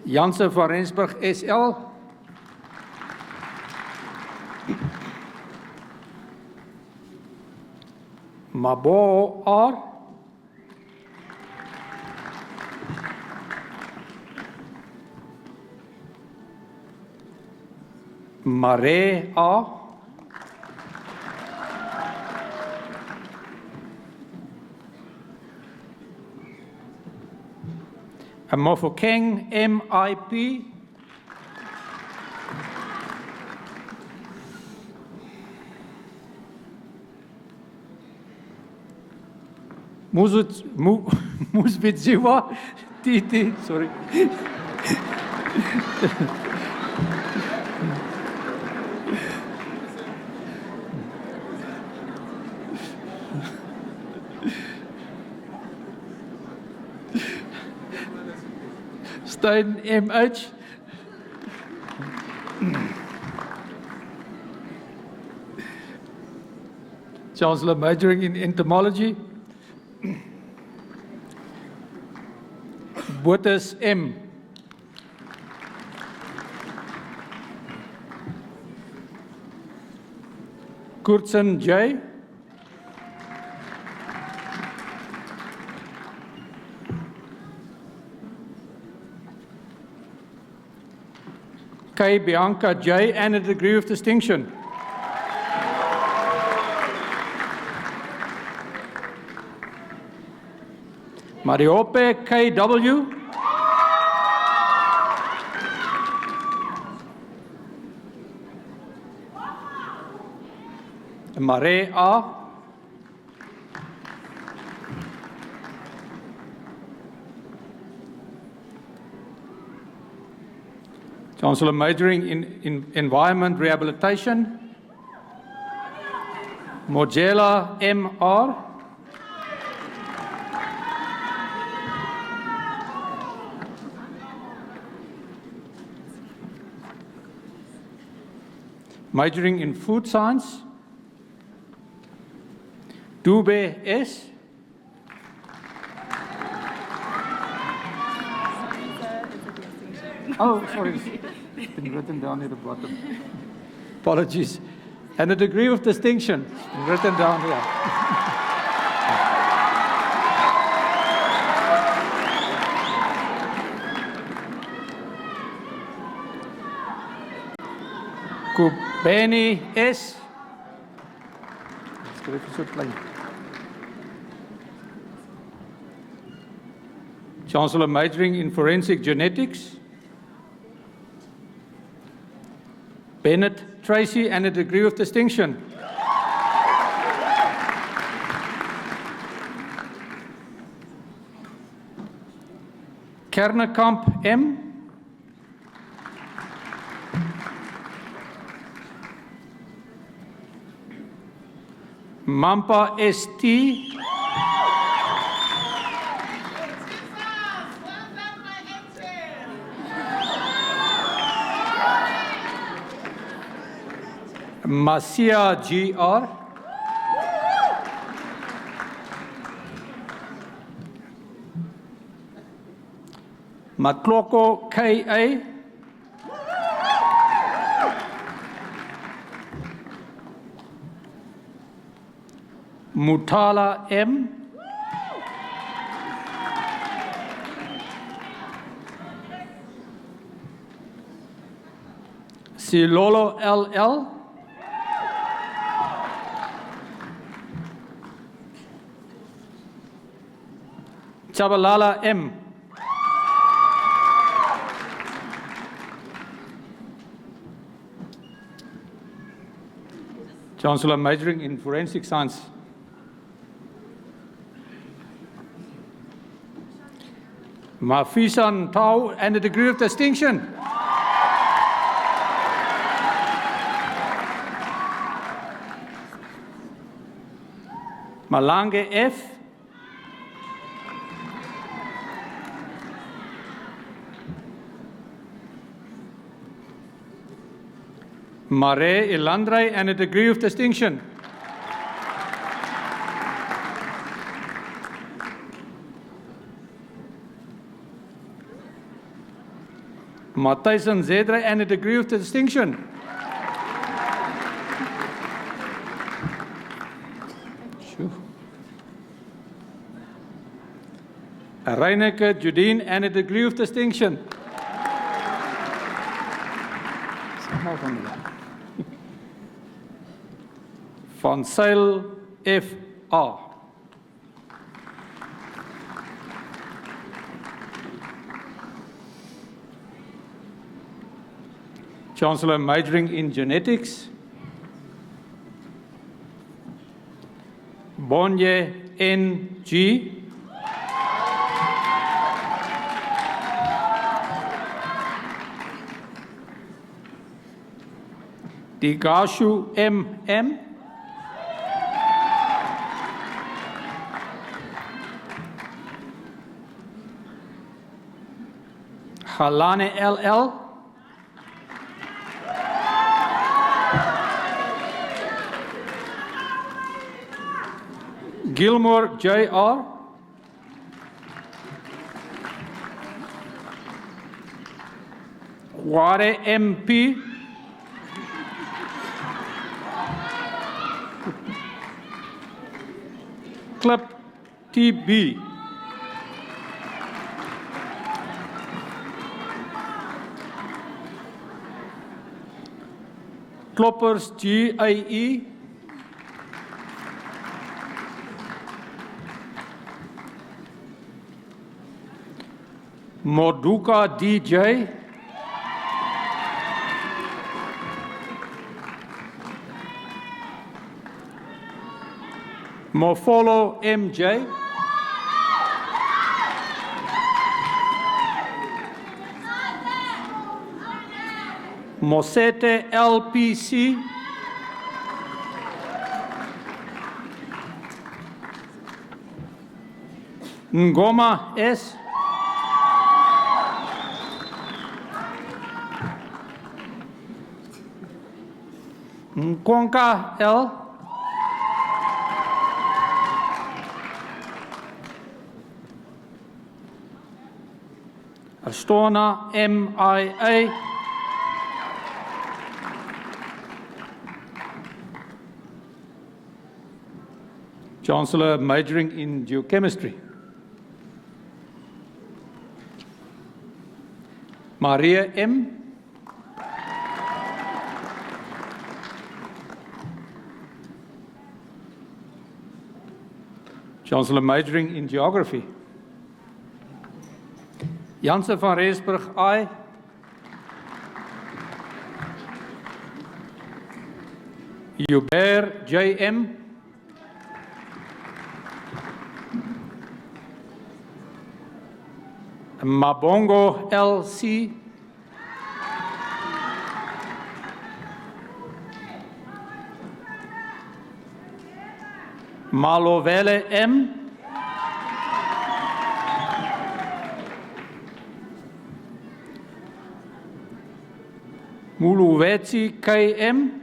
Janse van Rensburg SL. Mabo R. Mare A. Amofokeng MIP. Musbidziwa TT, sorry. Stein MH, Chancellor majoring in entomology. Botus M. Kurtzen J. K. Bianca J. and a degree of distinction. Mariope K.W. Mare A. Chancellor majoring in environment rehabilitation. Mojela M.R. Majoring in food science. Dube S. Oh, sorry. It's been written down at the bottom. Apologies. And a degree of distinction. It's been written down here. Kubeni S. Let's go if it's plain. Chancellor majoring in forensic genetics. Bennett Tracy and a degree of distinction. Kernekamp M. Mampa ST. Masia GR. Matloko KA. Mutala M. Silolo LL. Chabalala M. Chancellor majoring in forensic science. Mafisan Tau and a degree of distinction. Malange F. Mare Ilandre and a degree of distinction. Matthijsen Zedre and a degree of distinction. Reineke Judine and a degree of distinction. Van Zyl F.A. Chancellor majoring in genetics. Bonje N.G. Digashu M.M. Halane L.L. Gilmore J.R. Ware M.P. Clip T.B. Kloppers G.A.E. Moduka D.J. Mofolo M.J. Mosete L.P.C. Ngoma S. Nkonka L. Astona M.I.A. Chancellor majoring in geochemistry. Maria M. Chancellor majoring in geography. Janse van Reesburg I. Hubert J.M. Mabongo L.C. Malovele M. Muluwetsi K.M.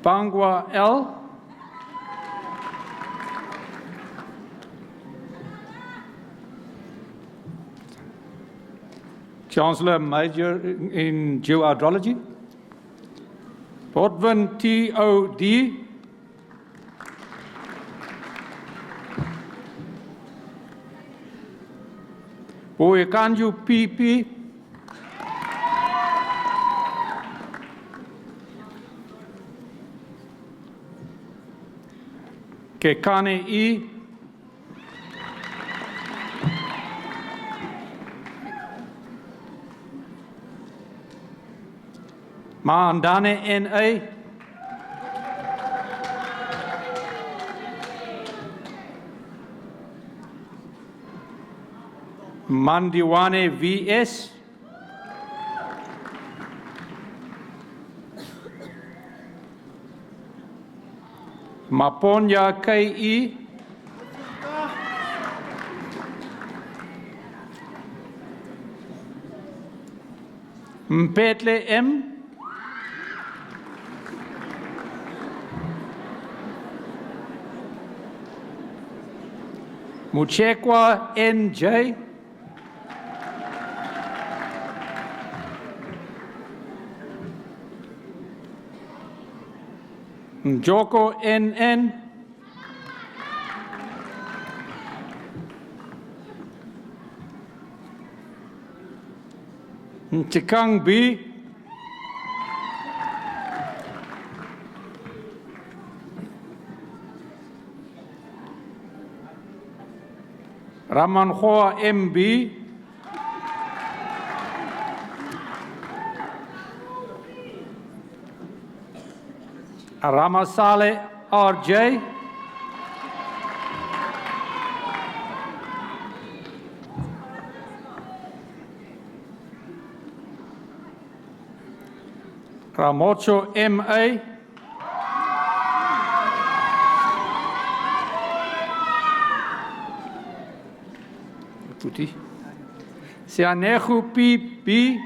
Pangwa L. Chancellor major in geohydrology. Bodwin T.O.D. Boyekanju P.P. Kekane E. Maandane N.A. Mandiwane V.S. Maponya K.E. Mpetle M. Muchekwa N.J. Njoko N.N. Ntikang B. Ramanhoa M.B. Ramasale R.J. Ramocho M.A. Sianehu P.B.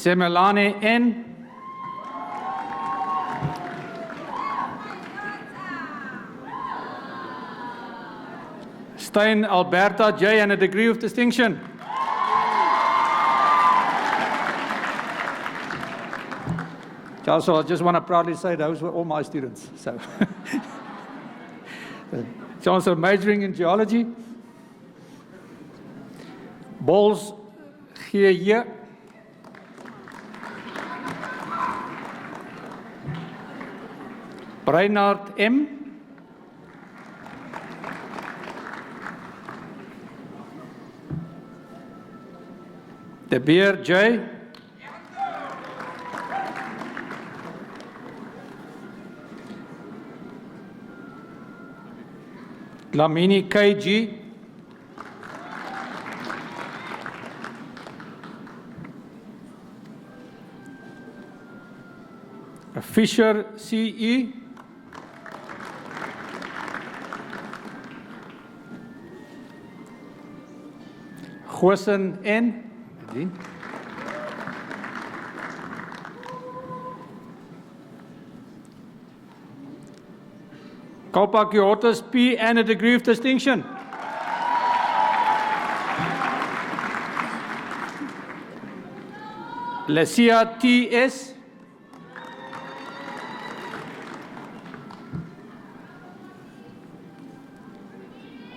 Semelane N. Stein Alberta J. and a degree of distinction. Chancellor, I just want to proudly say those were all my students. So, Chancellor, majoring in geology. Bols G. Reinhard M. De Beer J. Lamini KG. Fisher CE. Goosen N. Kalpakiotis P. and a degree of distinction. Lesia T.S.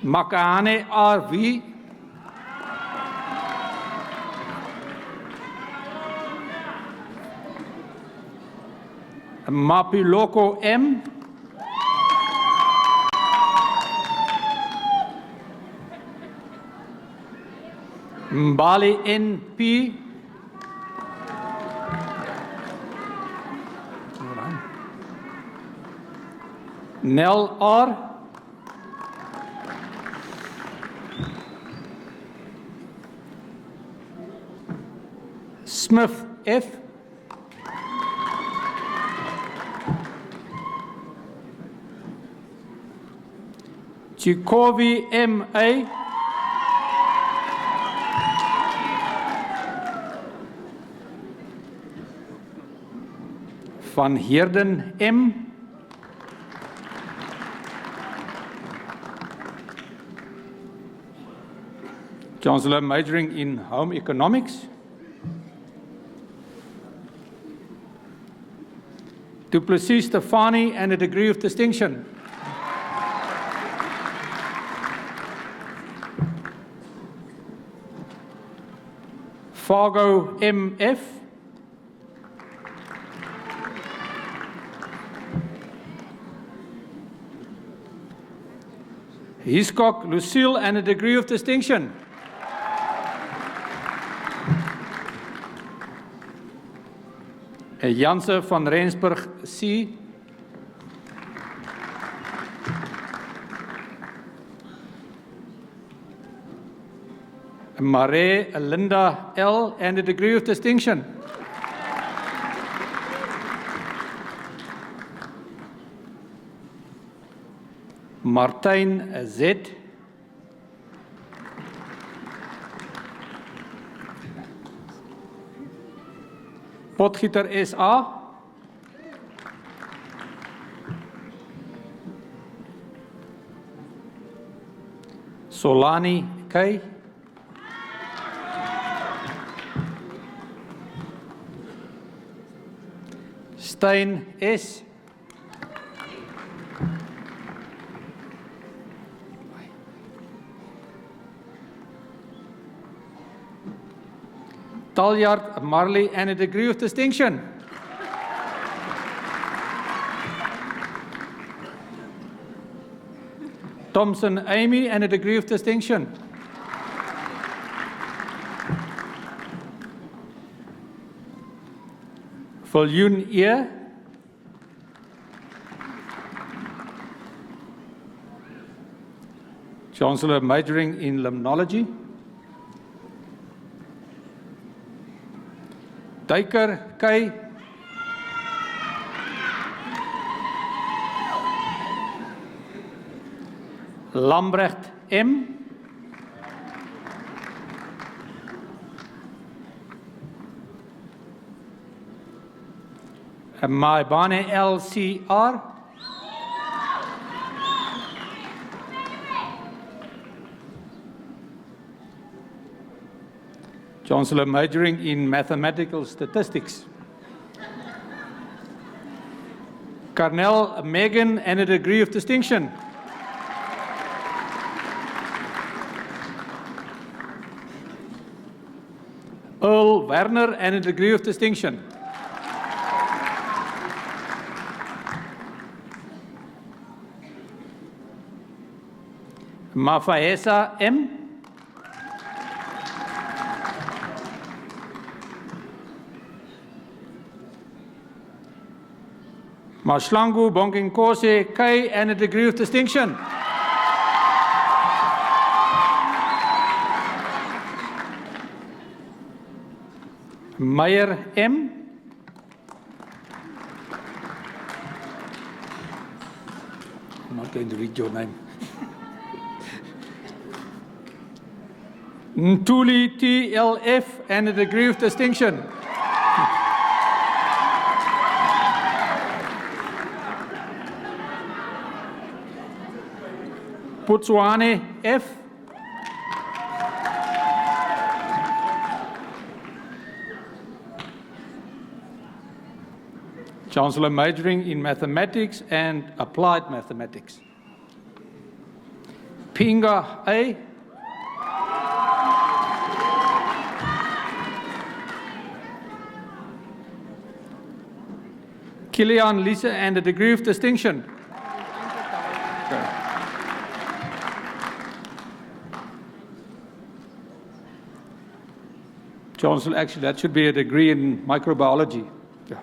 Makane R.V. Mapiloko M. Mbali N.P. Nel R. Smith F. Chikovi M.A. Van Heerden M. Chancellor, majoring in home economics. Duplessis Stefani and a degree of distinction. Fargo M.F. Hiscock Lucille and a degree of distinction. Janse van Rensburg C. Mare Linda L. and a degree of distinction. Martijn Z. Potgieter S.A. Solani K. Stein S. Talyard Marley and a degree of distinction. Thompson Amy and a degree of distinction. Viljoen E. Chancellor, majoring in limnology. Duiker K. Lambrecht M. Maibane LCR. Chancellor, majoring in mathematical statistics. Carnell Megan and a degree of distinction. Earl Werner and a degree of distinction. Mafaesa M. Maslangu Bonginkose K and a degree of distinction. Meyer M. I'm not going to read your name. Ntuli TLF and a degree of distinction. Putswane F. Chancellor, majoring in mathematics and applied mathematics. Pinga A. Kilian Lisa and a degree of distinction. Okay. Chancellor, actually that should be a degree in microbiology. Yeah.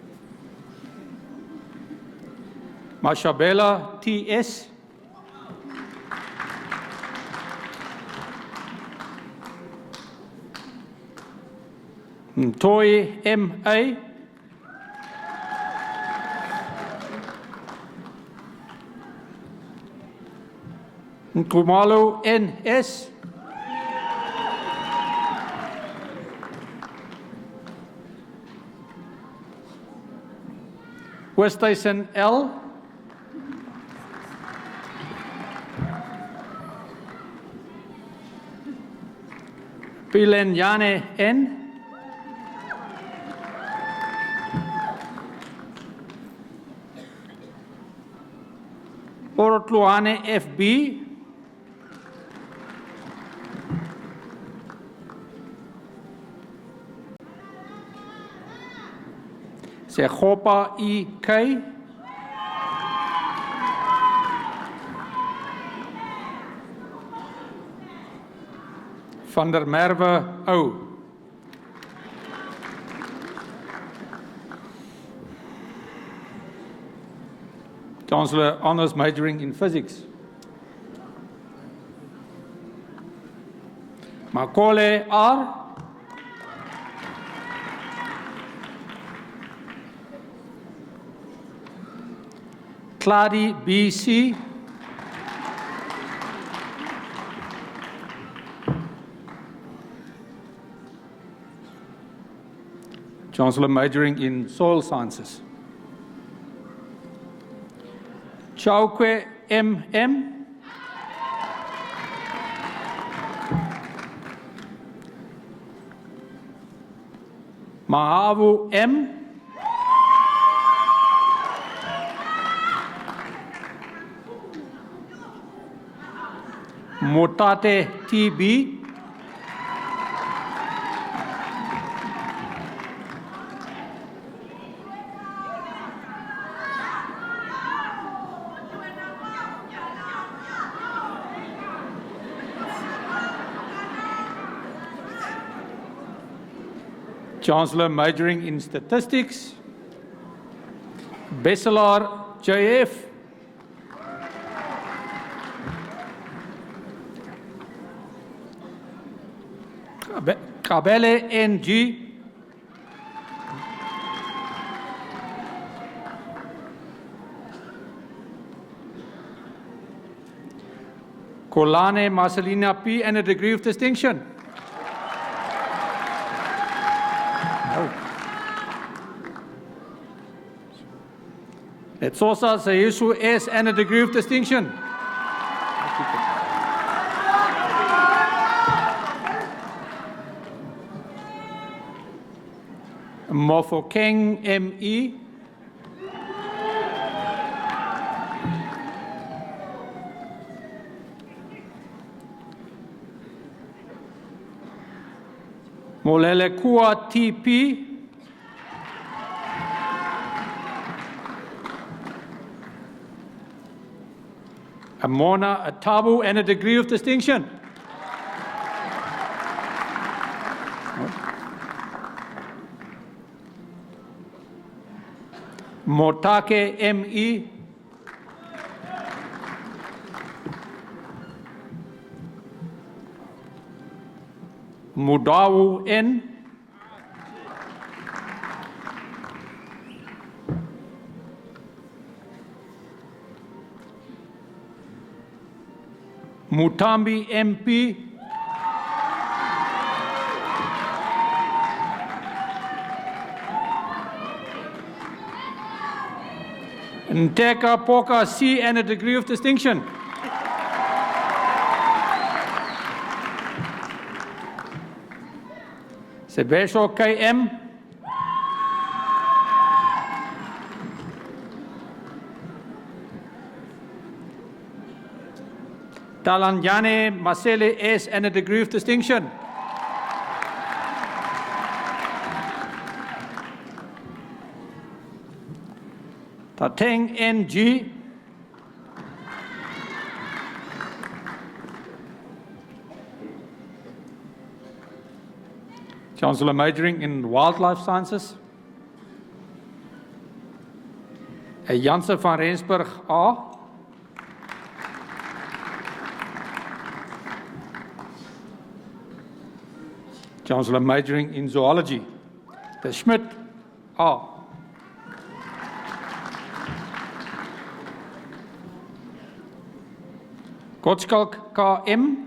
Mashabela T.S. Toy M.A. Nkumalo N.S. Westhuizen L. Pilenyane N. Orotluane FB. Segopa EK. Van der Merwe O. Chancellor, honours majoring in physics. Makole R. Clady BC. Chancellor, majoring in soil sciences. Chaukwe MM. Mahavu M. Motate TB. Chancellor, majoring in statistics. Besselar JF. Kabele NG. Kolane Marcelina P and a degree of distinction. No. Letsosa Sayesu S and a degree of distinction. Mofokeng M.E. Molelekua T.P. Amona Atabu and a degree of distinction. Motake M.E. Mudawu N. Mutambi MP. Nteka Poka C and a degree of distinction. Sebesho KM. Talanjane Masele S and a degree of distinction. Tateng NG. Chancellor majoring in wildlife sciences. Janse van Rensburg A. Chancellor majoring in zoology. De Schmidt A. Gottschalk KM.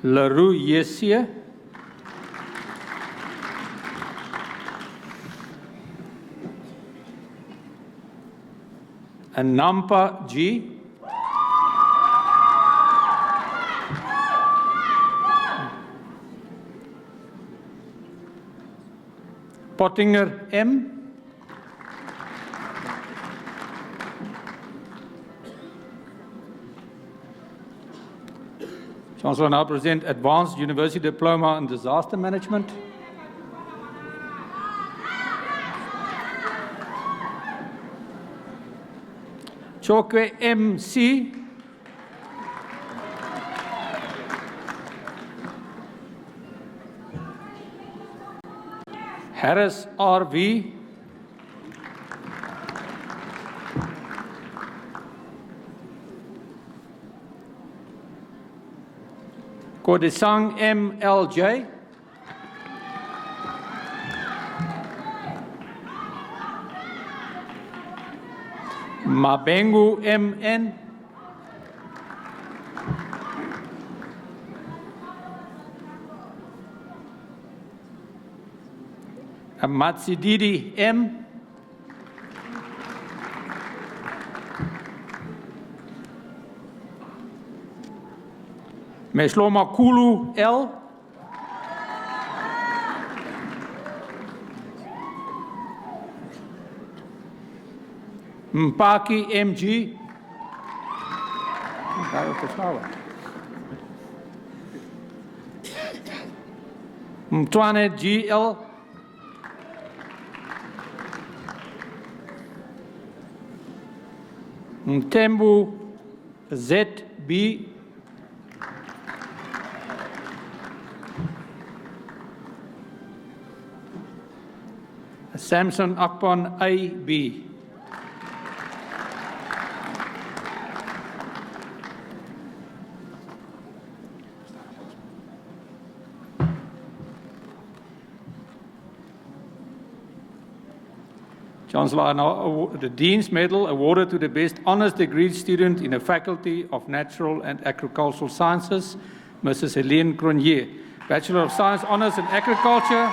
Leroux Yessie. And Nampa G. Pottinger M. Chancellor now present Advanced University Diploma in Disaster Management. Chokwe MC. Harris RV. Kodisang MLJ. Mabengu MN. Matsididi M. Mesloma Kulu L. Mpaki MG. Mtwane GL. Mtembu ZB. Samson Akpan AB. Chancellor, now the Dean's Medal awarded to the best honours degree student in the Faculty of Natural and Agricultural Sciences, Mrs. Helene Cronje, Bachelor of Science Honours in Agriculture.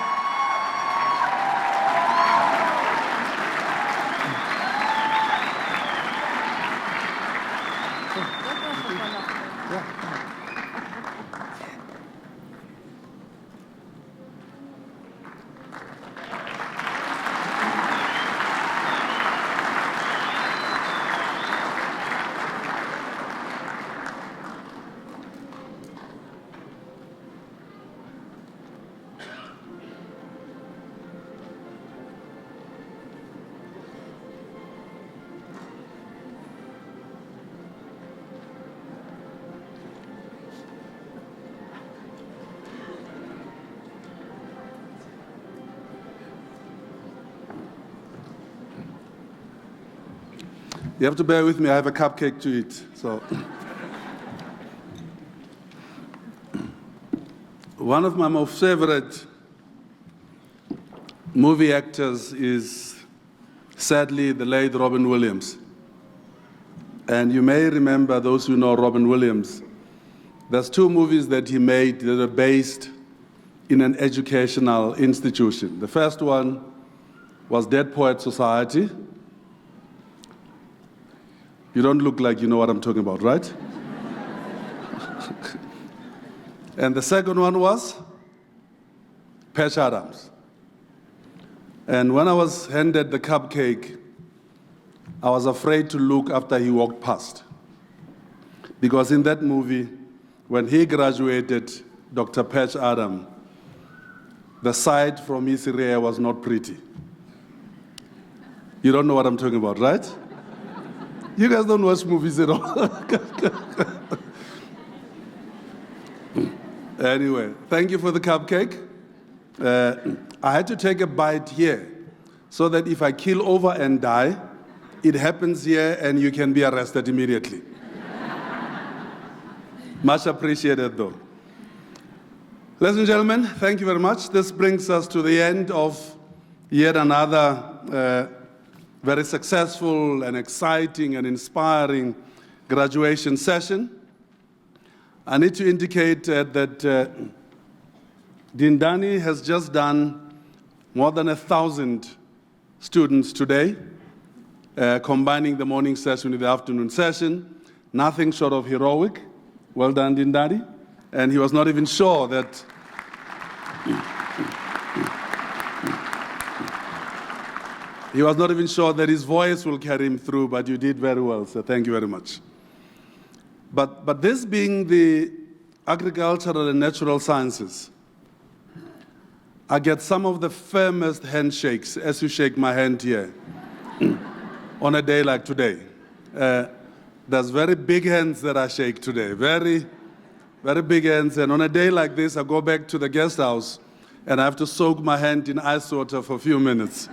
You have to bear with me, I have a cupcake to eat. So, one of my most favorite movie actors is, sadly, the late Robin Williams. And you may remember, those who know Robin Williams, there's two movies that he made that are based in an educational institution. The first one was Dead Poets Society. You don't look like you know what I'm talking about, right? And the second one was Patch Adams. And when I was handed the cupcake, I was afraid to look after he walked past. Because in that movie, when he graduated, Dr. Patch Adams, the sight from his rear was not pretty. You don't know what I'm talking about, right? You guys don't watch movies at all. Anyway, thank you for the cupcake. I had to take a bite here so that if I keel over and die, it happens here and you can be arrested immediately. Much appreciated, though. Ladies and gentlemen, thank you very much. This brings us to the end of yet another very successful and exciting and inspiring graduation session. I need to indicate that Dindani has just done more than 1,000 students today, combining the morning session with the afternoon session. Nothing short of heroic. Well done, Dindani. And he was not even sure that he was not even sure that his voice will carry him through, but you did very well, so thank you very much. But this being the agricultural and natural sciences, I get some of the firmest handshakes as you shake my hand here on a day like today. There's very big hands that I shake today, very, very big hands. And on a day like this, I go back to the guest house and I have to soak my hand in ice water for a few minutes.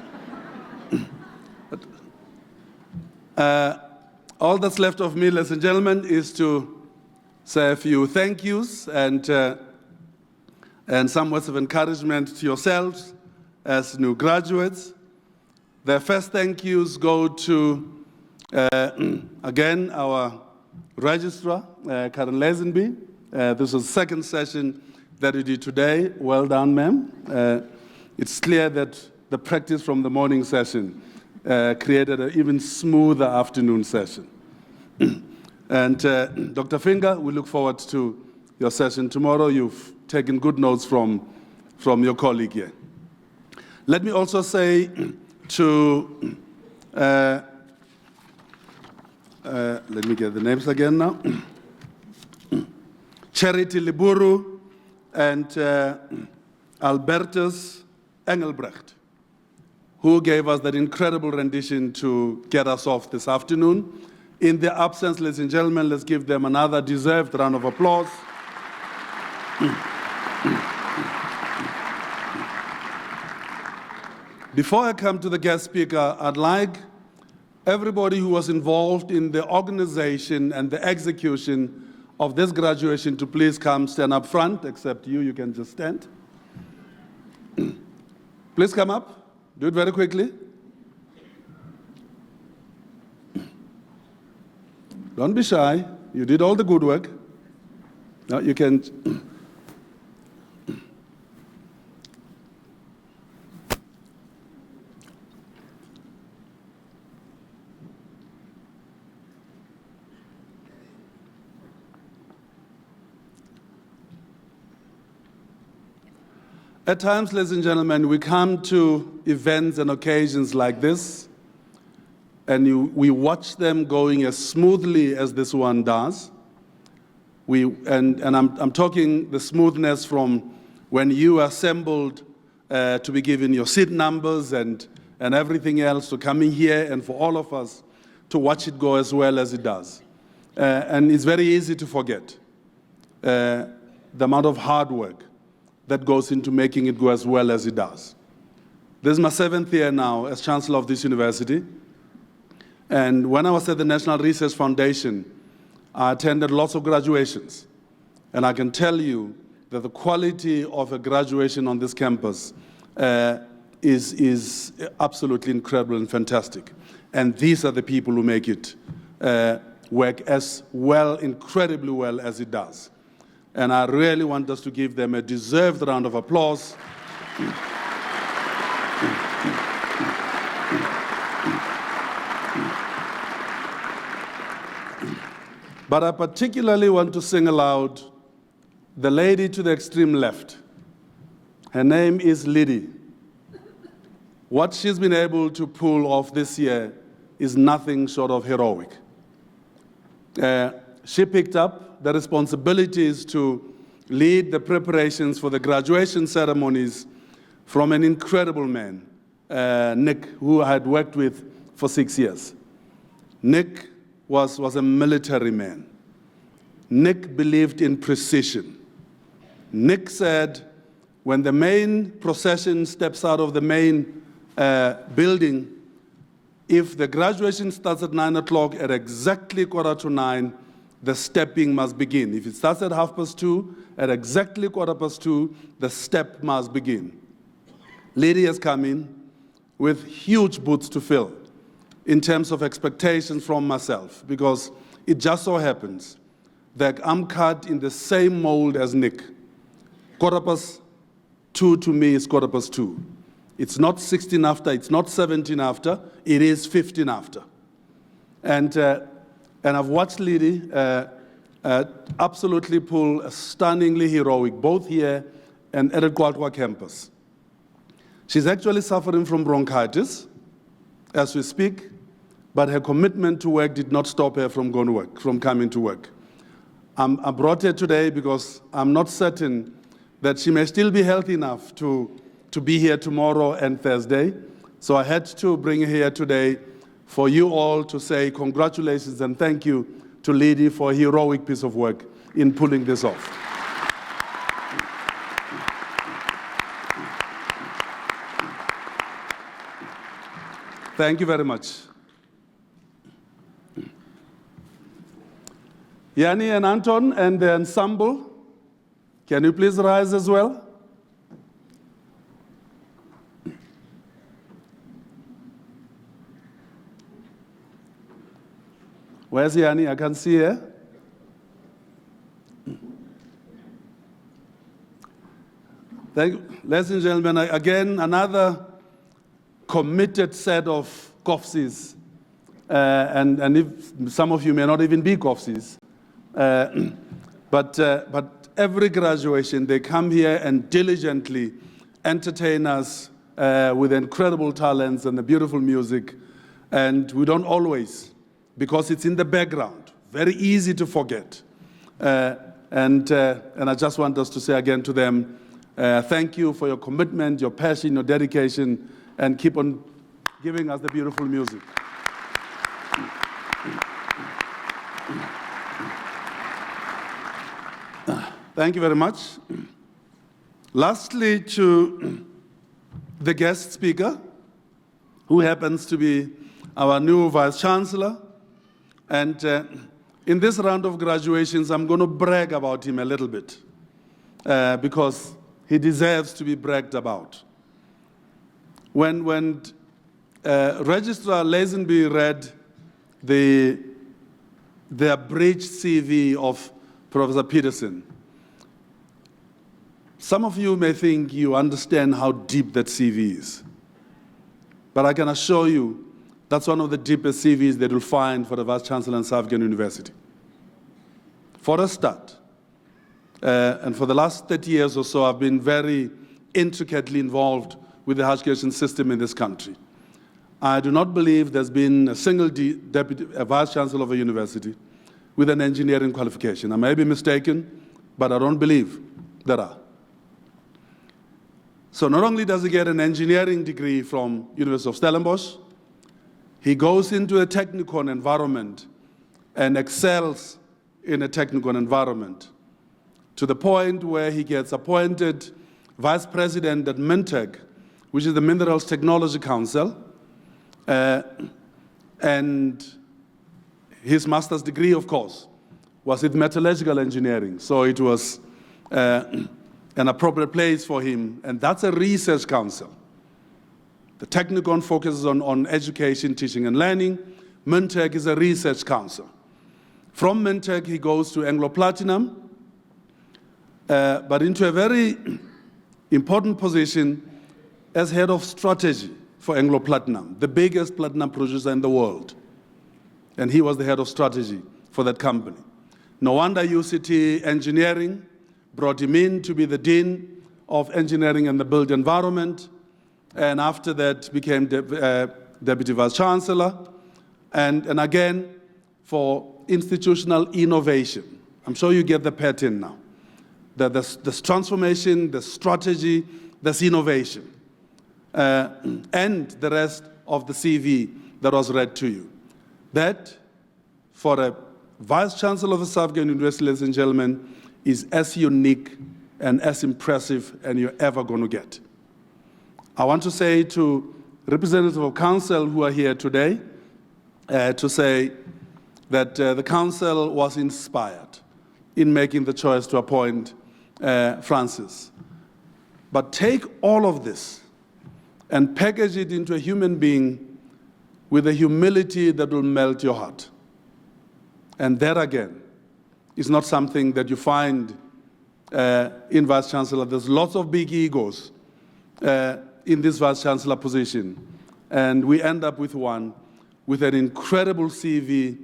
All that's left of me, ladies and gentlemen, is to say a few thank yous and some words of encouragement to yourselves as new graduates. The first thank yous go to, again, our registrar, Karen Lazenby. This was the second session that we did today. Well done, ma'am. It's clear that the practice from the morning session created an even smoother afternoon session. And Dr. Finger, we look forward to your session tomorrow. You've taken good notes from your colleague here. Let me also say to, let me get the names again now. Charity Liburu and Albertus Engelbrecht, who gave us that incredible rendition to get us off this afternoon. In their absence, ladies and gentlemen, let's give them another deserved round of applause. Before I come to the guest speaker, I'd like everybody who was involved in the organization and the execution of this graduation to please come stand up front, except you can just stand. Please come up. Do it very quickly. Don't be shy. You did all the good work. Now you can. At times, ladies and gentlemen, we come to events and occasions like this, and we watch them going as smoothly as this one does. I'm talking the smoothness from when you assembled to be given your seat numbers and everything else, to coming here and for all of us to watch it go as well as it does. And it's very easy to forget the amount of hard work that goes into making it go as well as it does. This is my 7th year now as Chancellor of this university. And when I was at the National Research Foundation, I attended lots of graduations. And I can tell you that the quality of a graduation on this campus is absolutely incredible and fantastic. And these are the people who make it work as well, incredibly well as it does. And I really want us to give them a deserved round of applause. But I particularly want to single out the lady to the extreme left. Her name is Liddy. What she's been able to pull off this year is nothing short of heroic. She picked up the responsibilities to lead the preparations for the graduation ceremonies from an incredible man, Nick, who I had worked with for 6 years. Nick was a military man. Nick believed in precision. Nick said, when the main procession steps out of the main building, if the graduation starts at 9 o'clock, at exactly 9:15, the stepping must begin. If it starts at 2:30, at exactly 2:15, the step must begin. Lady has come in with huge boots to fill in terms of expectations from myself, because it just so happens that I'm cut in the same mold as Nick. 2:15 to me is 2:15. It's not 16 after, it's not 17 after, it is 15 after. And I've watched Lady absolutely pull a stunningly heroic, both here and at the Kwaltwa campus. She's actually suffering from bronchitis as we speak, but her commitment to work did not stop her from going to work, from coming to work. I brought her today because I'm not certain that she may still be healthy enough to be here tomorrow and Thursday. So I had to bring her here today for you all to say congratulations and thank you to Lady for a heroic piece of work in pulling this off. Thank you very much. Yanni and Anton and the ensemble, can you please rise as well? Where's Yanni? I can see her. Ladies and gentlemen, again, another committed set of COFSIs. And if some of you may not even be COFSIs. But every graduation, they come here and diligently entertain us with incredible talents and the beautiful music. And we don't always, because it's in the background, very easy to forget. And I just want us to say again to them, thank you for your commitment, your passion, your dedication, and keep on giving us the beautiful music. Thank you very much. Lastly, to the guest speaker, who happens to be our new Vice Chancellor. And in this round of graduations, I'm going to brag about him a little bit, because he deserves to be bragged about. When Registrar Lazenby read the abridged CV of Professor Peterson, Some of you may think you understand how deep that CV is. But I can assure you, that's one of the deepest CVs that you'll find for the Vice-Chancellor in South African University. For a start, and for the last 30 years or so, I've been very intricately involved with the higher education system in this country. I do not believe there's been a single Vice-Chancellor of a university with an engineering qualification. I may be mistaken, but I don't believe there are. So not only does he get an engineering degree from University of Stellenbosch, he goes into a technical environment and excels in a technical environment to the point where he gets appointed vice president at MINTEC, which is the Minerals Technology Council, and his master's degree, of course, was in metallurgical engineering. So it was an appropriate place for him, and that's a research council. The Technicon focuses on education, teaching, and learning. MINTEC is a research council. From MINTEC, he goes to Anglo Platinum, but into a very important position as head of strategy for Anglo Platinum, the biggest platinum producer in the world. And he was the head of strategy for that company. No wonder UCT Engineering brought him in to be the Dean of Engineering and the Built Environment, and after that became Deputy Vice-Chancellor, and again for institutional innovation. I'm sure you get the pattern now. There's transformation, there's strategy, there's innovation, and the rest of the CV that was read to you. That, for a Vice-Chancellor of the South African University, ladies and gentlemen, is as unique and as impressive as you're ever going to get. I want to say to representatives of council who are here today, to say that the council was inspired in making the choice to appoint Francis. But take all of this and package it into a human being with a humility that will melt your heart. And that, again, is not something that you find in Vice-Chancellor. There's lots of big egos in this Vice-Chancellor position. And we end up with one with an incredible CV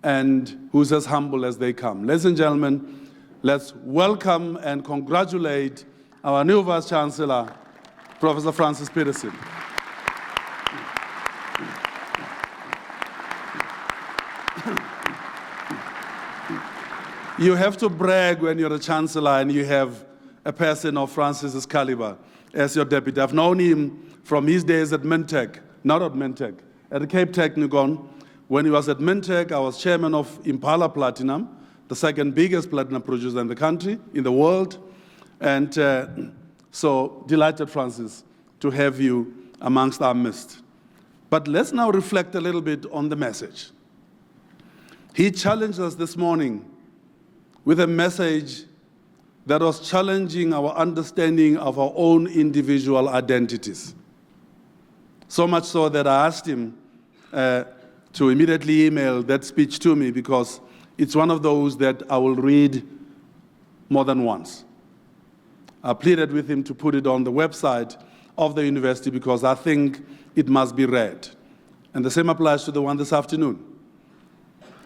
and who's as humble as they come. Ladies and gentlemen, let's welcome and congratulate our new Vice-Chancellor, Professor Francis Peterson. You have to brag when you're a chancellor and you have a person of Francis's caliber as your deputy. I've known him from his days at MINTEC, not at MINTEC, at the Cape Technicon. When he was at MINTEC, I was chairman of Impala Platinum, the second biggest platinum producer in the country, in the world. And so delighted, Francis, to have you amongst our midst. But let's now reflect a little bit on the message. He challenged us this morning with a message that was challenging our understanding of our own individual identities. So much so that I asked him to immediately email that speech to me, because it's one of those that I will read more than once. I pleaded with him to put it on the website of the university because I think it must be read. And the same applies to the one this afternoon.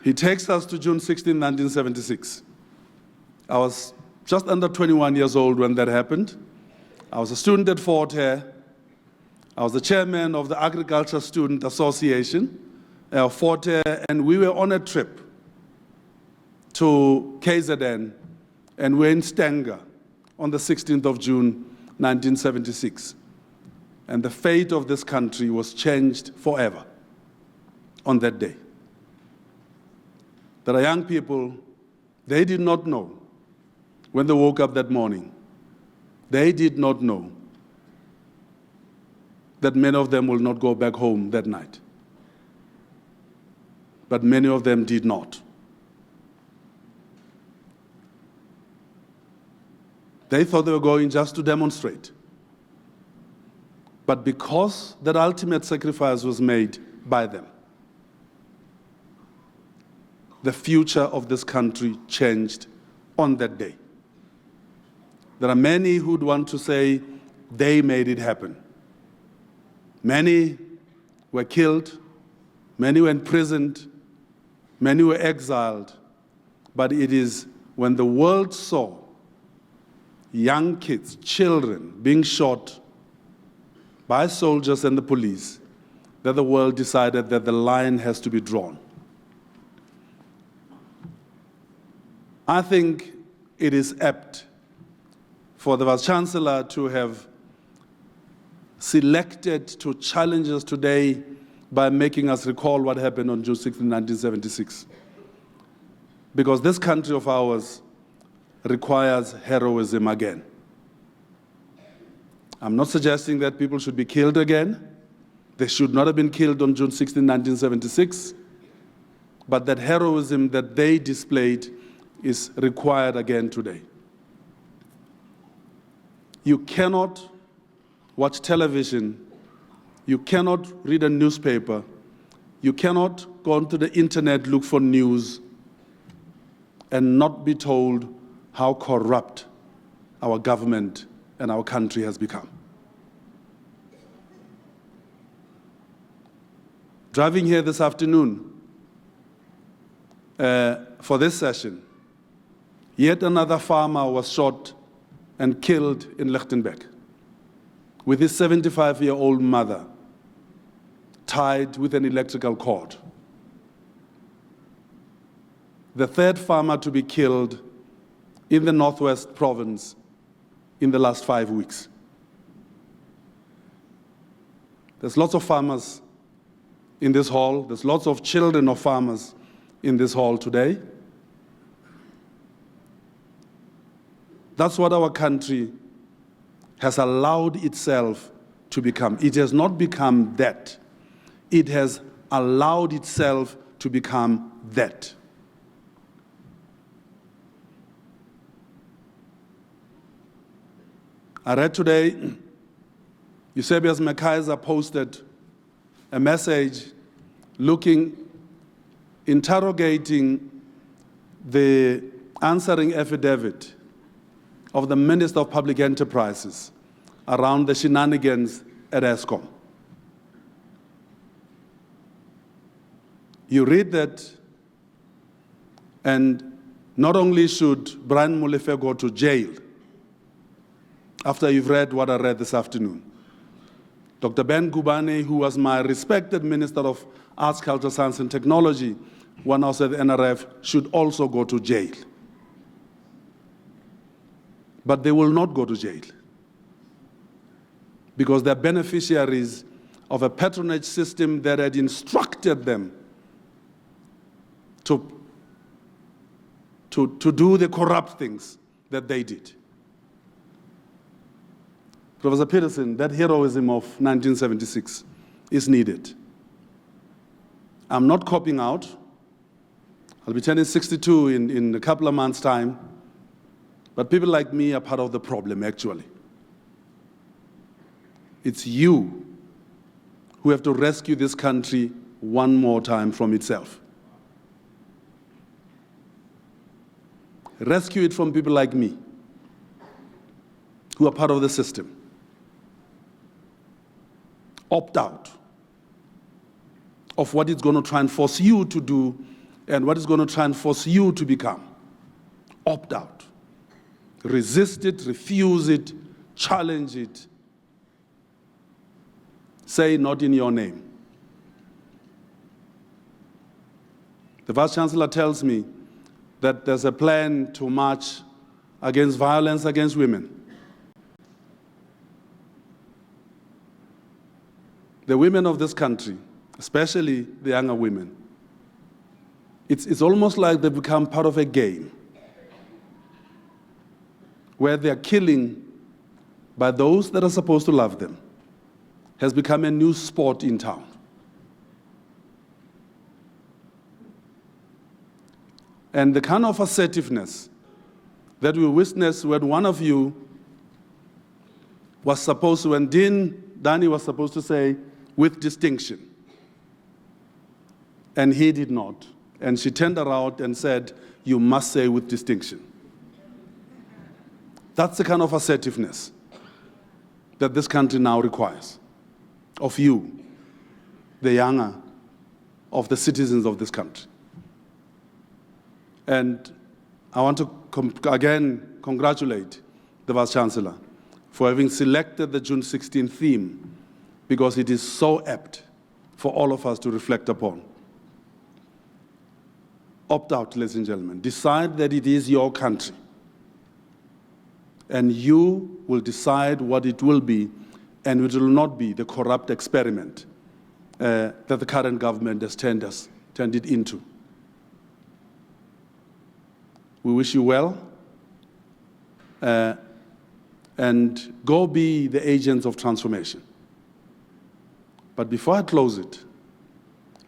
He takes us to June 16, 1976. I was just under 21 years old when that happened. I was a student at Fort Hare. I was the chairman of the Agriculture Student Association of Fort Hare, and we were on a trip to KZN, and we're in Stanger on the 16th of June, 1976. And the fate of this country was changed forever on that day. There are young people, they did not know when they woke up that morning. They did not know that many of them will not go back home that night. But many of them did not. They thought they were going just to demonstrate. But because that ultimate sacrifice was made by them, the future of this country changed on that day. There are many who'd want to say they made it happen. Many were killed, many were imprisoned, many were exiled, but it is when the world saw young kids, children being shot by soldiers and the police that the world decided that the line has to be drawn. I think it is apt for the Vice-Chancellor to have selected to challenge us today by making us recall what happened on June 16, 1976. Because this country of ours requires heroism again. I'm not suggesting that people should be killed again. They should not have been killed on June 16, 1976. But that heroism that they displayed is required again today. You cannot watch television, you cannot read a newspaper, you cannot go onto the internet, look for news, and not be told how corrupt our government and our country has become. Driving here this afternoon for this session, yet another farmer was shot and killed in Lichtenberg, with his 75-year-old mother tied with an electrical cord. The third farmer to be killed in the Northwest Province in the last 5 weeks. There's lots of farmers in this hall. There's lots of children of farmers in this hall today. That's what our country has allowed itself to become. It has not become that. It has allowed itself to become that. I read today, Eusebius McKaiser posted a message interrogating the answering affidavit of the Minister of Public Enterprises around the shenanigans at Eskom. You read that, and not only should Brian Molefe go to jail after you've read what I read this afternoon, Dr. Ben Gubane, who was my respected Minister of Arts, Culture, Science and Technology when I was at the NRF, should also go to jail. But they will not go to jail because they're beneficiaries of a patronage system that had instructed them to do the corrupt things that they did. Professor Peterson, that heroism of 1976 is needed. I'm not copying out. I'll be turning 62 in a couple of months' time. But people like me are part of the problem, actually. It's you who have to rescue this country one more time from itself. Rescue it from people like me, who are part of the system. Opt out of what it's going to try and force you to do and what it's going to try and force you to become. Opt out. Resist it, refuse it, challenge it. Say not in your name. The Vice-Chancellor tells me that there's a plan to march against violence against women. The women of this country, especially the younger women, it's almost like they've become part of a game where they're killing by those that are supposed to love them. Has become a new sport in town. And the kind of assertiveness that we witnessed when one of you was supposed to, when Danny was supposed to say, with distinction. And he did not. And she turned around and said, you must say with distinction. That's the kind of assertiveness that this country now requires of you, the younger of the citizens of this country. And I want to again congratulate the Vice-Chancellor for having selected the June 16 theme, because it is so apt for all of us to reflect upon. Opt out, ladies and gentlemen. Decide that it is your country. And you will decide what it will be, and it will not be the corrupt experiment that the current government has turned it into. We wish you well, and go be the agents of transformation. But before I close it,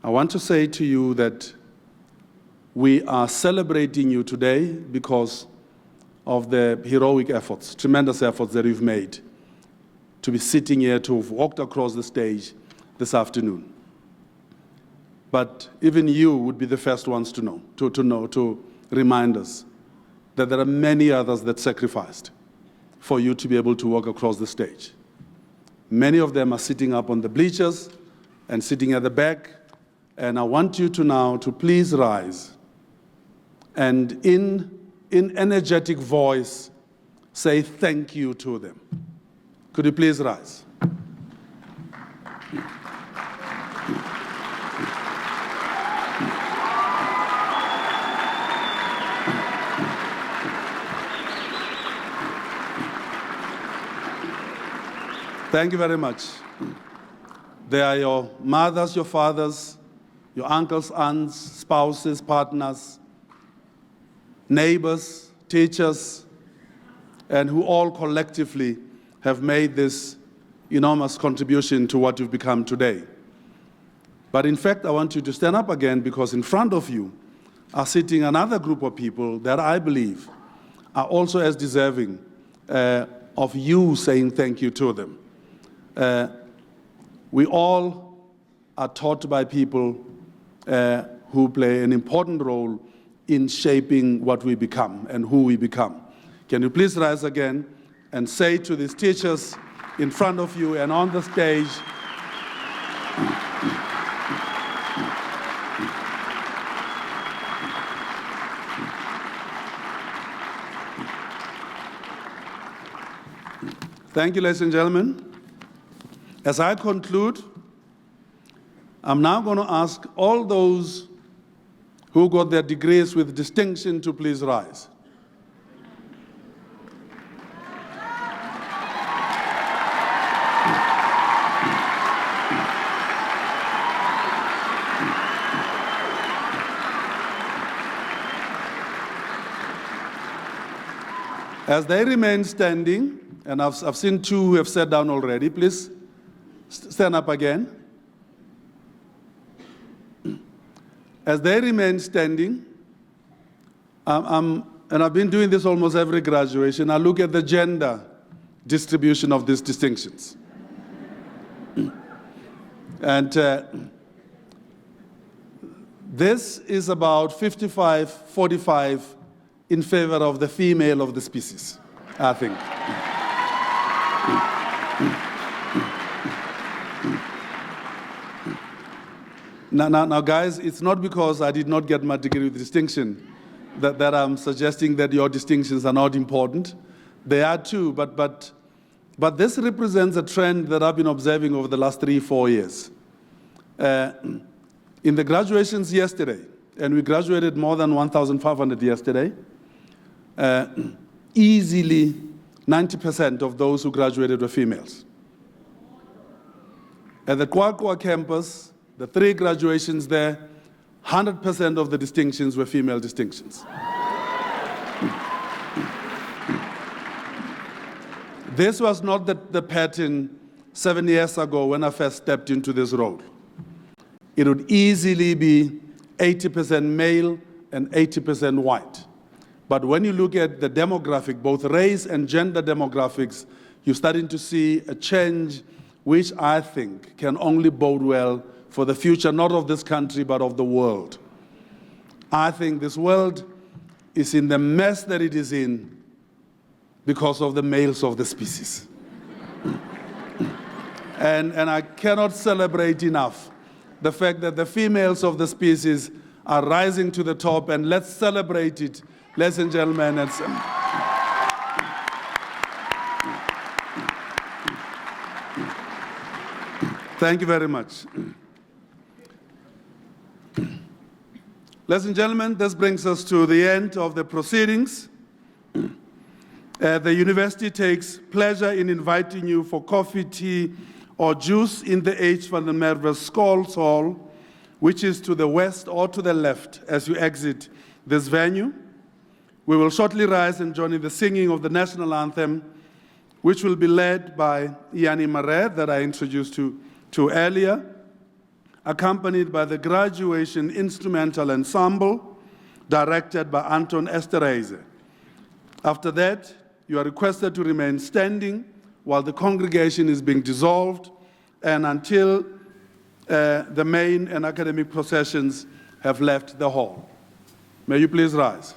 I want to say to you that we are celebrating you today because of the heroic efforts, tremendous efforts that you've made to be sitting here, to have walked across the stage this afternoon. But even you would be the first ones to know, to remind us that there are many others that sacrificed for you to be able to walk across the stage. Many of them are sitting up on the bleachers and sitting at the back, and I want you to now to please rise and in energetic voice say thank you to them. Could you please rise? Thank you very much. They are your mothers, your fathers, your uncles, aunts, spouses, partners, neighbors, teachers, and who all collectively have made this enormous contribution to what you've become today. But in fact, I want you to stand up again, because in front of you are sitting another group of people that I believe are also as deserving of you saying thank you to them. We all are taught by people who play an important role in shaping what we become and who we become. Can you please rise again and say to these teachers in front of you and on the stage, thank you, ladies and gentlemen. As I conclude, I'm now going to ask all those who got their degrees with distinction to please rise. As they remain standing, and I've seen two who have sat down already, please stand up again. As they remain standing, and I've been doing this almost every graduation, I look at the gender distribution of these distinctions. And this is about 55-45 in favor of the female of the species, I think. Now, guys, it's not because I did not get my degree with distinction that I'm suggesting that your distinctions are not important. They are too, but this represents a trend that I've been observing over the last 3-4 years. In the graduations yesterday, and we graduated more than 1,500 yesterday, easily 90% of those who graduated were females. At the Kwakwa campus, the 3 graduations there, 100% of the distinctions were female distinctions. This was not the pattern 7 years ago when I first stepped into this role. It would easily be 80% male and 80% white. But when you look at the demographic, both race and gender demographics, you're starting to see a change which I think can only bode well for the future, not of this country, but of the world. I think this world is in the mess that it is in because of the males of the species. And I cannot celebrate enough the fact that the females of the species are rising to the top, and let's celebrate it, ladies and gentlemen. Thank you very much. Ladies and gentlemen, this brings us to the end of the proceedings. The university takes pleasure in inviting you for coffee, tea, or juice in the H. van der Merwe Scholes Hall, which is to the west or to the left as you exit this venue. We will shortly rise and join in the singing of the national anthem, which will be led by Yanni Marais, that I introduced to earlier, accompanied by the Graduation Instrumental Ensemble, directed by Anton Esterhazy. After that, you are requested to remain standing while the congregation is being dissolved and until the main and academic processions have left the hall. May you please rise.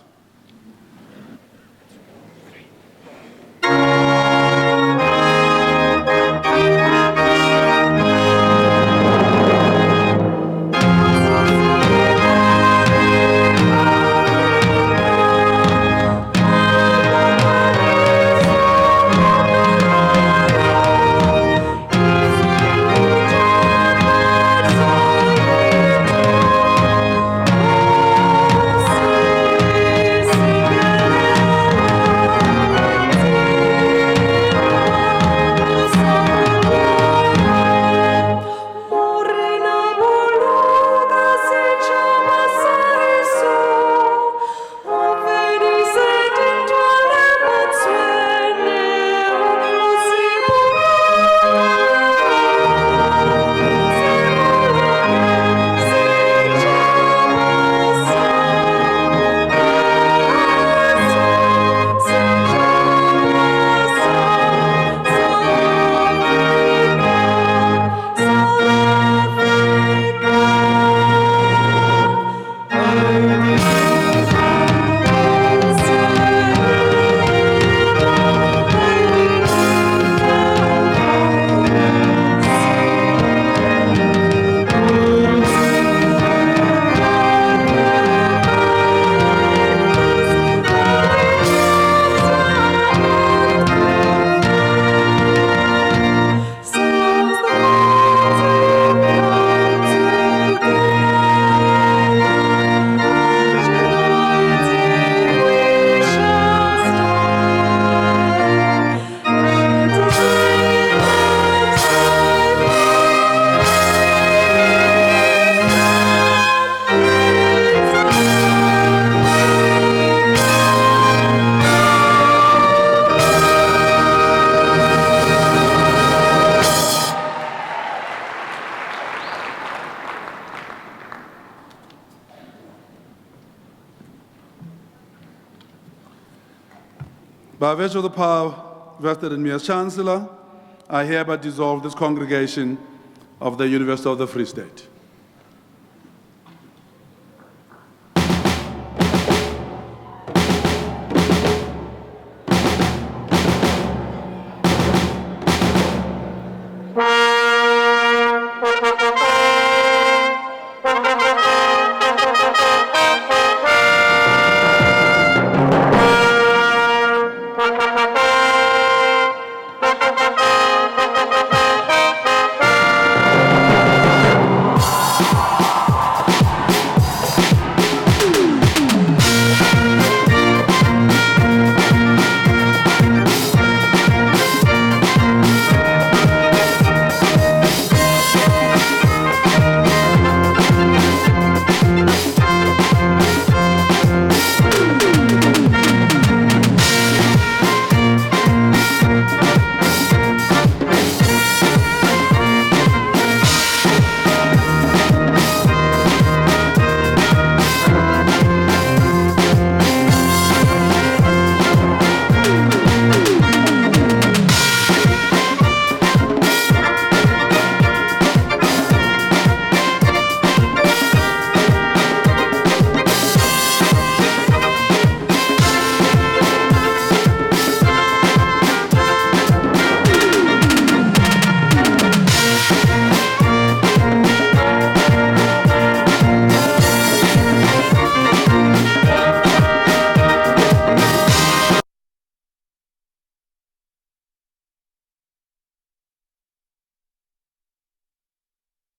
By virtue of the power vested in me as Chancellor, I hereby dissolve this congregation of the University of the Free State.